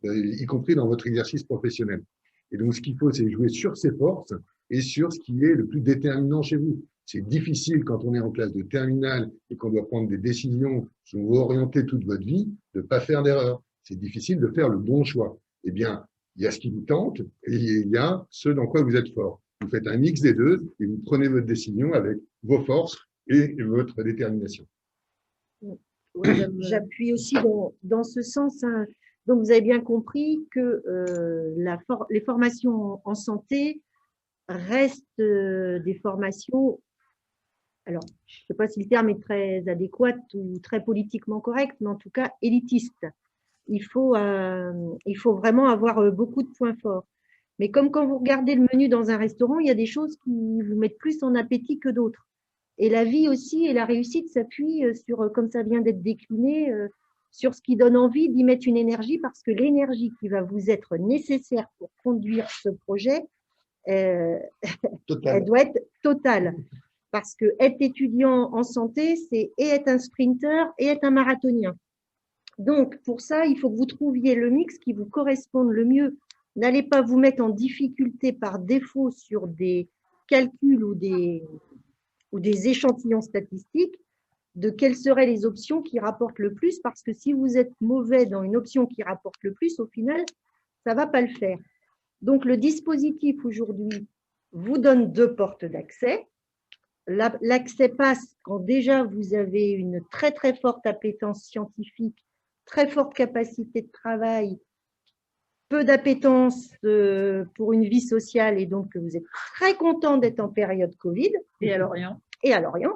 y compris dans votre exercice professionnel. Et donc, ce qu'il faut, c'est jouer sur ses forces et sur ce qui est le plus déterminant chez vous. C'est difficile quand on est en classe de terminale et qu'on doit prendre des décisions qui vont vous orienter toute votre vie, de ne pas faire d'erreur. C'est difficile de faire le bon choix. Eh bien, il y a ce qui vous tente et il y a ce dans quoi vous êtes fort. Vous faites un mix des deux et vous prenez votre décision avec vos forces et votre détermination. J'appuie aussi dans ce sens. Hein. Donc, vous avez bien compris que les formations en santé restent des formations. Alors, je ne sais pas si le terme est très adéquat ou très politiquement correct, mais en tout cas élitiste. Il faut vraiment avoir beaucoup de points forts. Mais comme quand vous regardez le menu dans un restaurant, il y a des choses qui vous mettent plus en appétit que d'autres. Et la vie aussi et la réussite s'appuient sur, comme ça vient d'être décliné, sur ce qui donne envie d'y mettre une énergie, parce que l'énergie qui va vous être nécessaire pour conduire ce projet, elle doit être totale. Parce que être étudiant en santé, c'est et être un sprinter et être un marathonien. Donc, pour ça, il faut que vous trouviez le mix qui vous corresponde le mieux. N'allez pas vous mettre en difficulté par défaut sur des calculs ou des échantillons statistiques de quelles seraient les options qui rapportent le plus, parce que si vous êtes mauvais dans une option qui rapporte le plus, au final, ça ne va pas le faire. Donc, le dispositif aujourd'hui vous donne 2 portes d'accès. L'accès passe quand déjà vous avez une très très forte appétence scientifique, très forte capacité de travail, peu d'appétence pour une vie sociale et donc que vous êtes très content d'être en période Covid. Et à Lorient. Et à Lorient.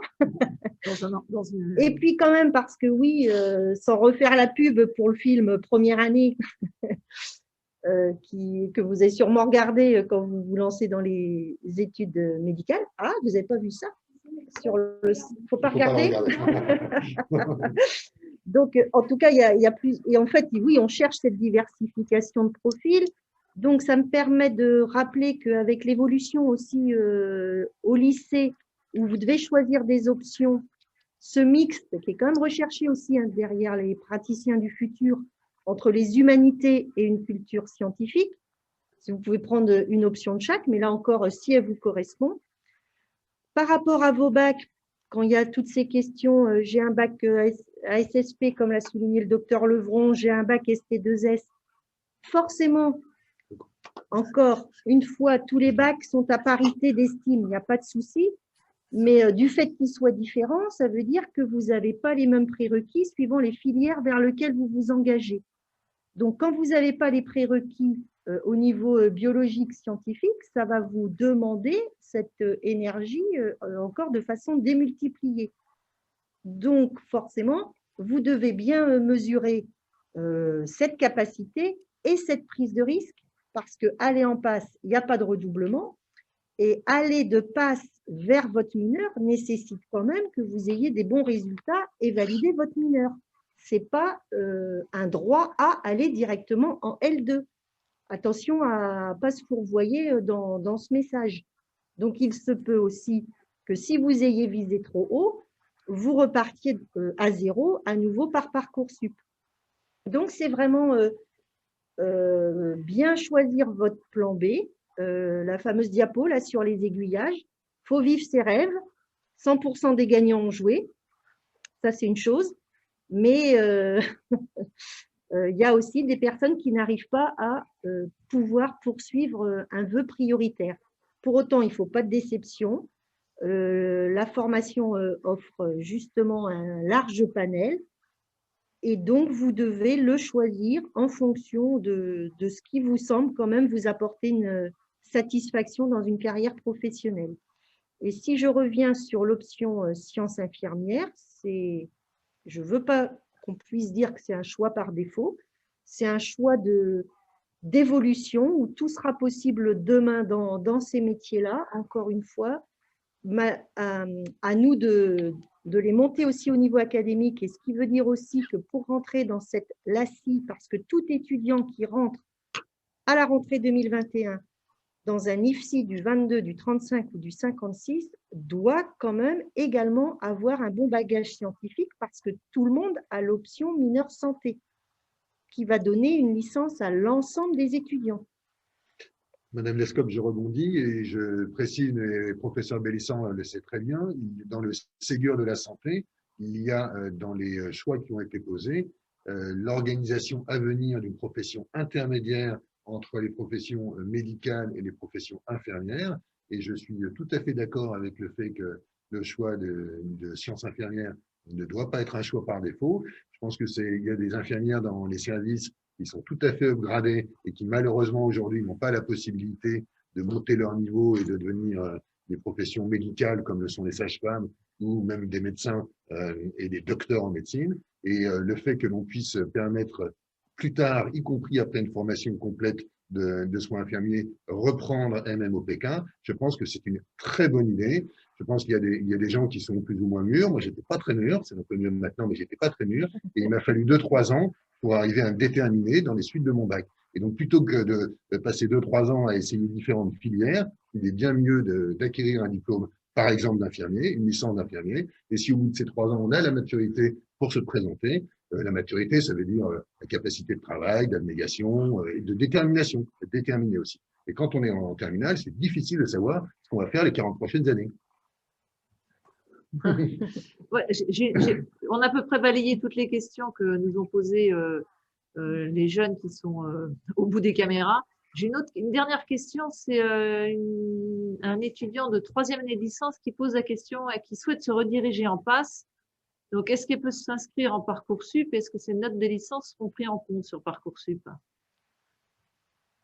Et puis quand même parce que oui, sans refaire la pub pour le film Première année, que vous avez sûrement regardé quand vous vous lancez dans les études médicales. Ah, vous n'avez pas vu ça? Il ne faut pas regarder. Donc, en tout cas, il y a plus. Et en fait, oui, on cherche cette diversification de profils. Donc, ça me permet de rappeler qu'avec l'évolution aussi au lycée, où vous devez choisir des options, ce mixte qui est quand même recherché aussi derrière les praticiens du futur, entre les humanités et une culture scientifique. Si vous pouvez prendre une option de chaque, mais là encore, si elle vous correspond. Par rapport à vos bacs, quand il y a toutes ces questions, j'ai un bac ASSP, comme l'a souligné le docteur Levron, j'ai un bac ST2S. Forcément, encore une fois, tous les bacs sont à parité d'estime, il n'y a pas de souci. Mais du fait qu'ils soient différents, ça veut dire que vous n'avez pas les mêmes prérequis suivant les filières vers lesquelles vous vous engagez. Donc, quand vous n'avez pas les prérequis au niveau biologique, scientifique, ça va vous demander cette énergie encore de façon démultipliée. Donc, forcément, vous devez bien mesurer cette capacité et cette prise de risque, parce qu'aller en passe, il n'y a pas de redoublement, et aller de passe vers votre mineur nécessite quand même que vous ayez des bons résultats et valider votre mineur. Ce n'est pas un droit à aller directement en L2. Attention à ne pas se fourvoyer dans ce message. Donc, il se peut aussi que si vous ayez visé trop haut, vous repartiez à 0 à nouveau par Parcoursup. Donc, c'est vraiment bien choisir votre plan B, la fameuse diapo là, sur les aiguillages. Il faut vivre ses rêves. 100% des gagnants ont joué. Ça, c'est une chose. Mais il y a aussi des personnes qui n'arrivent pas à pouvoir poursuivre un vœu prioritaire. Pour autant, il ne faut pas de déception. La formation offre justement un large panel et donc vous devez le choisir en fonction de ce qui vous semble quand même vous apporter une satisfaction dans une carrière professionnelle. Et si je reviens sur l'option sciences infirmières, je ne veux pas qu'on puisse dire que c'est un choix par défaut, c'est un choix d'évolution où tout sera possible demain dans ces métiers-là. Encore une fois, à nous de les monter aussi au niveau académique, et ce qui veut dire aussi que pour rentrer dans cette LACI, parce que tout étudiant qui rentre à la rentrée 2021 dans un IFSI du 22, du 35 ou du 56 doit quand même également avoir un bon bagage scientifique parce que tout le monde a l'option mineure santé qui va donner une licence à l'ensemble des étudiants. Madame Lescope, je rebondis et je précise, le professeur Bélissant le sait très bien, dans le Ségur de la santé, il y a dans les choix qui ont été posés l'organisation à venir d'une profession intermédiaire entre les professions médicales et les professions infirmières. Et je suis tout à fait d'accord avec le fait que le choix de sciences infirmières ne doit pas être un choix par défaut. Je pense il y a des infirmières dans les services qui sont tout à fait upgradées et qui malheureusement aujourd'hui n'ont pas la possibilité de monter leur niveau et de devenir des professions médicales comme le sont les sages-femmes ou même des médecins et des docteurs en médecine. Et le fait que l'on puisse permettre plus tard, y compris après une formation complète de soins infirmiers, reprendre MMOPK, je pense que c'est une très bonne idée. Je pense qu'il y a des gens qui sont plus ou moins mûrs. Moi, j'étais pas très mûr, c'est un peu mieux maintenant, mais j'étais pas très mûr. Et il m'a fallu 2-3 ans pour arriver à me déterminer dans les suites de mon bac. Et donc, plutôt que de passer 2-3 ans à essayer différentes filières, il est bien mieux d'acquérir un diplôme, par exemple d'infirmier, une licence d'infirmier. Et si au bout de ces 3 ans, on a la maturité pour se présenter, la maturité, ça veut dire la capacité de travail, d'abnégation et de détermination, d'être déterminé aussi. Et quand on est en terminale, c'est difficile de savoir ce qu'on va faire les 40 prochaines années. Ouais, on a à peu près balayé toutes les questions que nous ont posées les jeunes qui sont au bout des caméras. J'ai une dernière question, c'est un étudiant de 3e année de licence qui pose la question et qui souhaite se rediriger en PASS. Donc, est-ce qu'elle peut s'inscrire en Parcoursup? Est-ce que ces notes de licence seront prises en compte sur Parcoursup?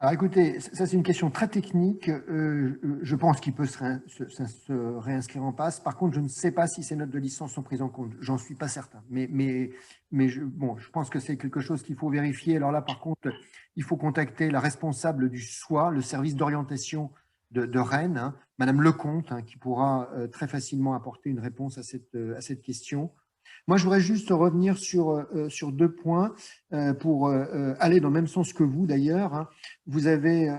Alors écoutez, ça c'est une question très technique. Je pense qu'il peut se réinscrire en PASS. Par contre, je ne sais pas si ces notes de licence sont prises en compte. J'en suis pas certain. Mais je pense que c'est quelque chose qu'il faut vérifier. Alors là, par contre, il faut contacter la responsable du SOI, le service d'orientation de Rennes, hein, Madame Lecomte, hein, qui pourra très facilement apporter une réponse à cette question. Moi, je voudrais juste revenir sur 2 points pour aller dans le même sens que vous, d'ailleurs. Hein. Vous avez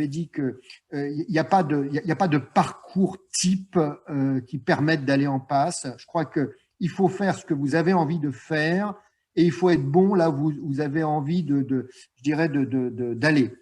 dit qu'il n'y a pas de parcours type qui permette d'aller en PASS. Je crois qu'il faut faire ce que vous avez envie de faire et il faut être bon là où vous avez envie d'aller.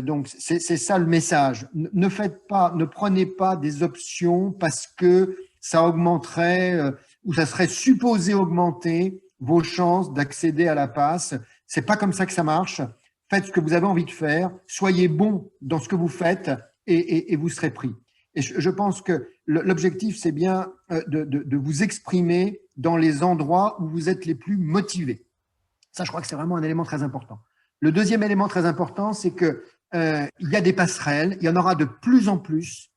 Donc, c'est ça le message. Ne prenez pas des options parce que ça augmenterait ou ça serait supposé augmenter vos chances d'accéder à la PASS. C'est pas comme ça que ça marche. Faites ce que vous avez envie de faire. Soyez bon dans ce que vous faites et vous serez pris. Et je pense que l'objectif, c'est bien de vous exprimer dans les endroits où vous êtes les plus motivés. Ça, je crois que c'est vraiment un élément très important. Le deuxième élément très important, c'est que il y a des passerelles. Il y en aura de plus en plus.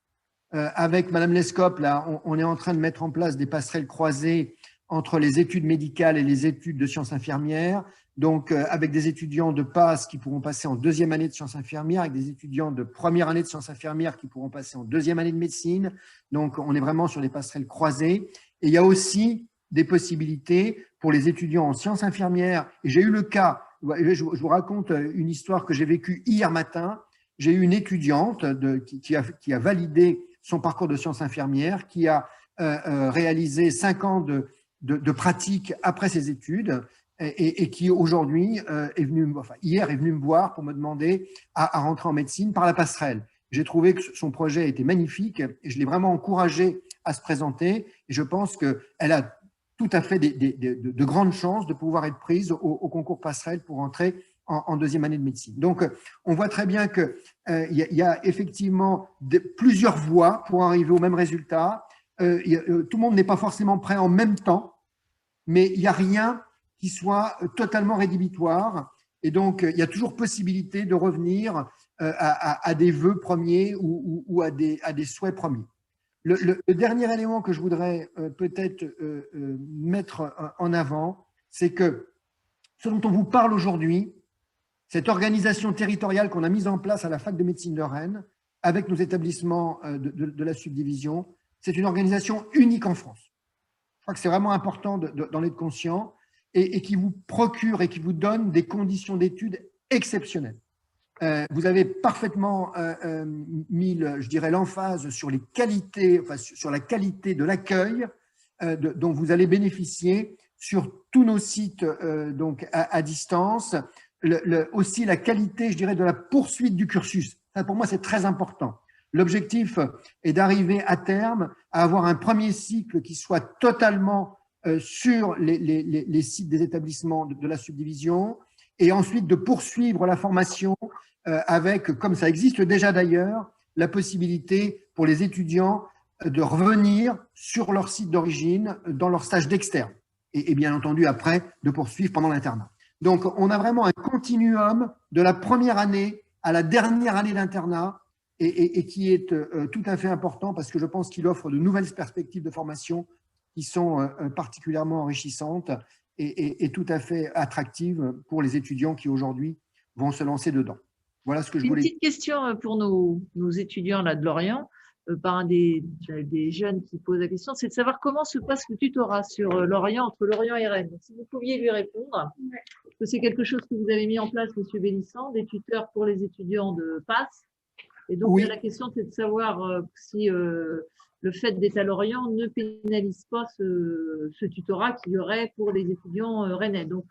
Avec Madame Lescope, là, on est en train de mettre en place des passerelles croisées entre les études médicales et les études de sciences infirmières. Donc, avec des étudiants de PASS qui pourront passer en 2e année de sciences infirmières, avec des étudiants de 1re année de sciences infirmières qui pourront passer en 2e année de médecine. Donc, on est vraiment sur des passerelles croisées. Et il y a aussi des possibilités pour les étudiants en sciences infirmières. Et j'ai eu le cas, je vous raconte une histoire que j'ai vécue hier matin. J'ai eu une étudiante qui a validé son parcours de sciences infirmières, qui a réalisé 5 ans de pratique après ses études et qui aujourd'hui hier est venue me voir pour me demander à rentrer en médecine par la passerelle. J'ai trouvé que son projet était magnifique et je l'ai vraiment encouragé à se présenter. Et je pense qu'elle a tout à fait de grandes chances de pouvoir être prises au concours passerelle pour entrer en deuxième année de médecine. Donc, on voit très bien qu'il y a effectivement plusieurs voies pour arriver au même résultat. Tout le monde n'est pas forcément prêt en même temps, mais il n'y a rien qui soit totalement rédhibitoire. Et donc, il y a toujours possibilité de revenir à des vœux premiers ou à des souhaits premiers. Le dernier élément que je voudrais peut-être mettre en avant, c'est que ce dont on vous parle aujourd'hui, cette organisation territoriale qu'on a mise en place à la Fac de médecine de Rennes, avec nos établissements de la subdivision, c'est une organisation unique en France. Je crois que c'est vraiment important d'en être conscient et qui vous procure et qui vous donne des conditions d'études exceptionnelles. Vous avez parfaitement mis, je dirais, l'emphase sur les qualités, enfin, sur la qualité de l'accueil dont vous allez bénéficier sur tous nos sites donc à distance. Aussi la qualité, je dirais, de la poursuite du cursus. Ça, pour moi, c'est très important. L'objectif est d'arriver à terme à avoir un premier cycle qui soit totalement sur les sites des établissements de la subdivision et ensuite de poursuivre la formation avec, comme ça existe déjà d'ailleurs, la possibilité pour les étudiants de revenir sur leur site d'origine dans leur stage d'externe et bien entendu après de poursuivre pendant l'internat. Donc, on a vraiment un continuum de la première année à la dernière année d'internat et qui est tout à fait important parce que je pense qu'il offre de nouvelles perspectives de formation qui sont particulièrement enrichissantes et tout à fait attractives pour les étudiants qui aujourd'hui vont se lancer dedans. Voilà ce que je voulais dire. Une petite question pour nos étudiants là, de Lorient, par un des jeunes qui pose la question, c'est de savoir comment se passe le tutorat sur Lorient, entre Lorient et Rennes. Donc, si vous pouviez lui répondre, parce que c'est quelque chose que vous avez mis en place, Monsieur Bélissand, des tuteurs pour les étudiants de PASS. Et donc, oui. La question, c'est de savoir si le fait d'être à Lorient ne pénalise pas ce tutorat qu'il y aurait pour les étudiants rennais. Donc,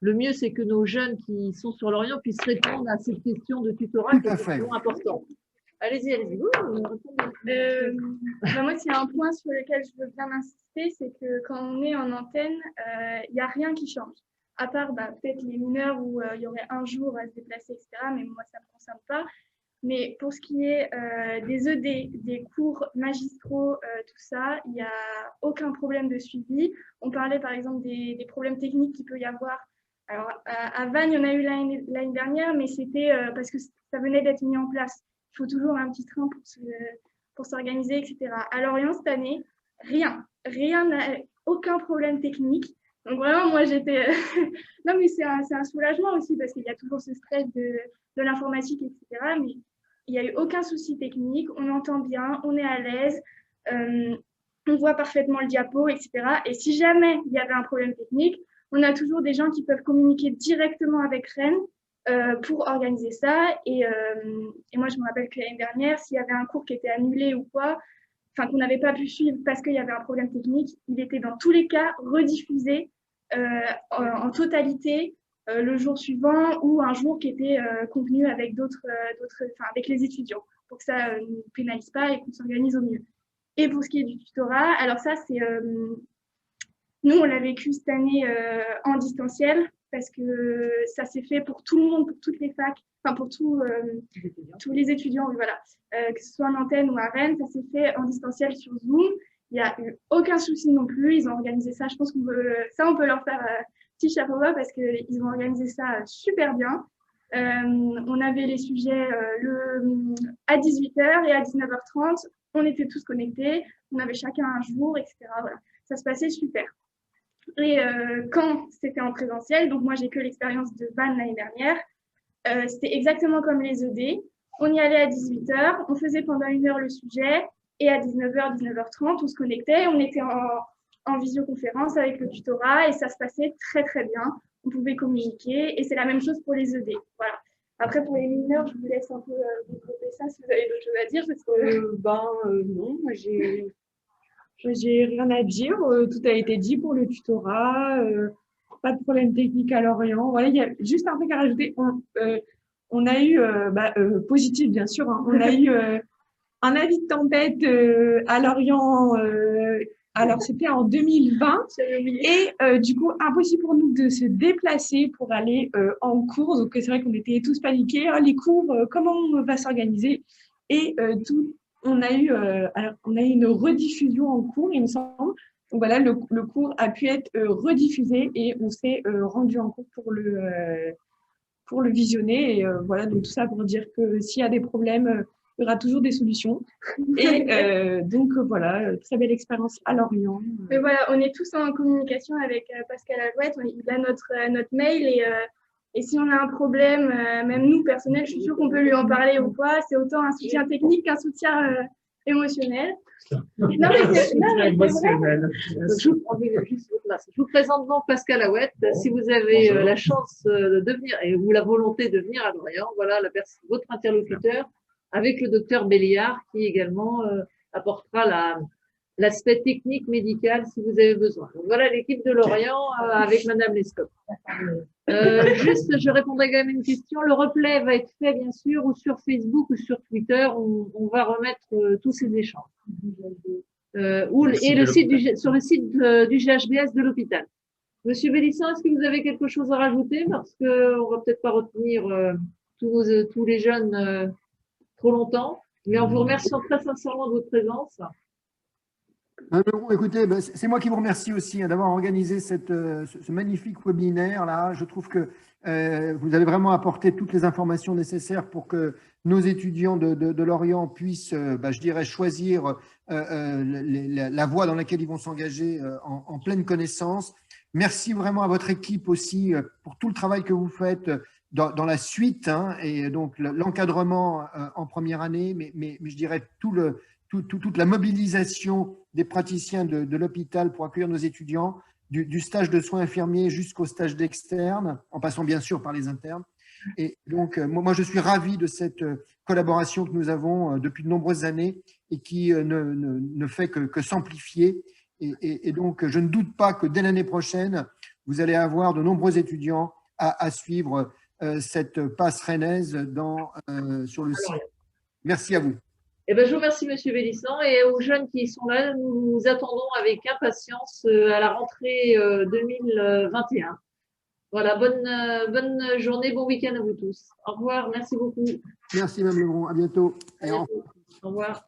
le mieux, c'est que nos jeunes qui sont sur Lorient puissent répondre à cette question de tutorat qui est vraiment importante. Allez-y, allez-y. Moi, s'il y a un point sur lequel je veux bien insister, c'est que quand on est en antenne, il n'y a rien qui change. À part peut-être les mineurs où il y aurait un jour à se déplacer, etc. Mais moi, ça ne me concerne pas. Mais pour ce qui est des ED, des cours magistraux, tout ça, il n'y a aucun problème de suivi. On parlait par exemple des problèmes techniques qu'il peut y avoir. Alors, à Vannes, il y en a eu l'année dernière, mais c'était parce que ça venait d'être mis en place. Il faut toujours un petit train pour s'organiser, etc. À Lorient, cette année, rien, aucun problème technique. Donc vraiment, moi, j'étais… non, mais c'est un soulagement aussi parce qu'il y a toujours ce stress de l'informatique, etc. Mais il n'y a eu aucun souci technique, on entend bien, on est à l'aise, on voit parfaitement le diapo, etc. Et si jamais il y avait un problème technique, on a toujours des gens qui peuvent communiquer directement avec Rennes pour organiser ça. Et moi, je me rappelle que l'année dernière, s'il y avait un cours qui était annulé ou quoi, enfin qu'on n'avait pas pu suivre parce qu'il y avait un problème technique, il était dans tous les cas rediffusé en totalité le jour suivant ou un jour qui était convenu avec avec les étudiants pour que ça ne nous pénalise pas et qu'on s'organise au mieux. Et pour ce qui est du tutorat, alors ça, c'est… nous, on l'a vécu cette année en distanciel parce que ça s'est fait pour tout le monde, pour toutes les facs, enfin pour tous les étudiants, voilà. Que ce soit en antenne ou à Rennes, ça s'est fait en distanciel sur Zoom. Il n'y a eu aucun souci non plus. Ils ont organisé ça. Je pense qu'on on peut leur faire petit chapeau bas parce qu'ils ont organisé ça super bien. On avait les sujets à 18h et à 19h30. On était tous connectés. On avait chacun un jour, etc. Voilà. Ça se passait super. Et quand c'était en présentiel, donc moi j'ai que l'expérience de Vannes l'année dernière, c'était exactement comme les ED. On y allait à 18h, on faisait pendant 1 heure le sujet et à 19h, 19h30, on se connectait, on était en visioconférence avec le tutorat et ça se passait très très bien. On pouvait communiquer et c'est la même chose pour les ED. Voilà. Après pour les mineurs, je vous laisse un peu développer ça si vous avez d'autres choses à dire. Parce que… non, moi j'ai rien à dire. Tout a été dit pour le tutorat. Pas de problème technique à Lorient. Voilà, il y a juste un truc à rajouter. On a eu, positif bien sûr, hein, on a eu un avis de tempête à Lorient Alors, c'était en 2020 et du coup, impossible pour nous de se déplacer pour aller en cours. Donc, c'est vrai qu'on était tous paniqués. Ah, les cours, comment on va s'organiser? Et on a eu une rediffusion en cours, il me semble. Donc, voilà, le cours a pu être rediffusé et on s'est rendu en cours pour le visionner. Et voilà, donc tout ça pour dire que s'il y a des problèmes, il y aura toujours des solutions. Et donc voilà, très belle expérience à Lorient. Mais voilà, on est tous en communication avec Pascal Alouette. Il a notre mail et si on a un problème, même nous personnels, je suis sûre qu'on peut lui en parler ou quoi. C'est autant un soutien technique qu'un soutien émotionnel. Non, mais c'est vrai. Je vous présente donc Pascal Alouette. Si vous avez la chance de venir ou la volonté de venir à Lorient, voilà votre interlocuteur avec le docteur Béliard qui également apportera l'aspect technique médical si vous avez besoin. Donc, voilà l'équipe de Lorient avec Madame Lescope. Juste, je répondrai quand même à une question. Le replay va être fait, bien sûr, ou sur Facebook ou sur Twitter. On va remettre tous ces échanges. Sur le site du GHBS de l'hôpital. Monsieur Bélisson, est-ce que vous avez quelque chose à rajouter? Parce qu'on ne va peut-être pas retenir tous les jeunes trop longtemps. Mais en vous remerciant très sincèrement de votre présence. Écoutez, c'est moi qui vous remercie aussi d'avoir organisé ce magnifique webinaire-là. Je trouve que vous avez vraiment apporté toutes les informations nécessaires pour que nos étudiants de Lorient puissent, je dirais, choisir la voie dans laquelle ils vont s'engager en pleine connaissance. Merci vraiment à votre équipe aussi pour tout le travail que vous faites dans la suite, et donc l'encadrement en première année, mais je dirais toute la mobilisation des praticiens de l'hôpital pour accueillir nos étudiants, du stage de soins infirmiers jusqu'au stage d'externe, en passant bien sûr par les internes. Et donc, moi, je suis ravi de cette collaboration que nous avons depuis de nombreuses années et qui ne fait que s'amplifier. Et donc, je ne doute pas que dès l'année prochaine, vous allez avoir de nombreux étudiants à suivre cette passe rennaise sur le site. Merci à vous. Eh ben, je vous remercie, Monsieur Bélisson, et aux jeunes qui sont là, nous vous attendons avec impatience à la rentrée 2021. Voilà, bonne journée, bon week-end à vous tous. Au revoir, merci beaucoup. Merci, Mme Lebron, à bientôt. Au revoir.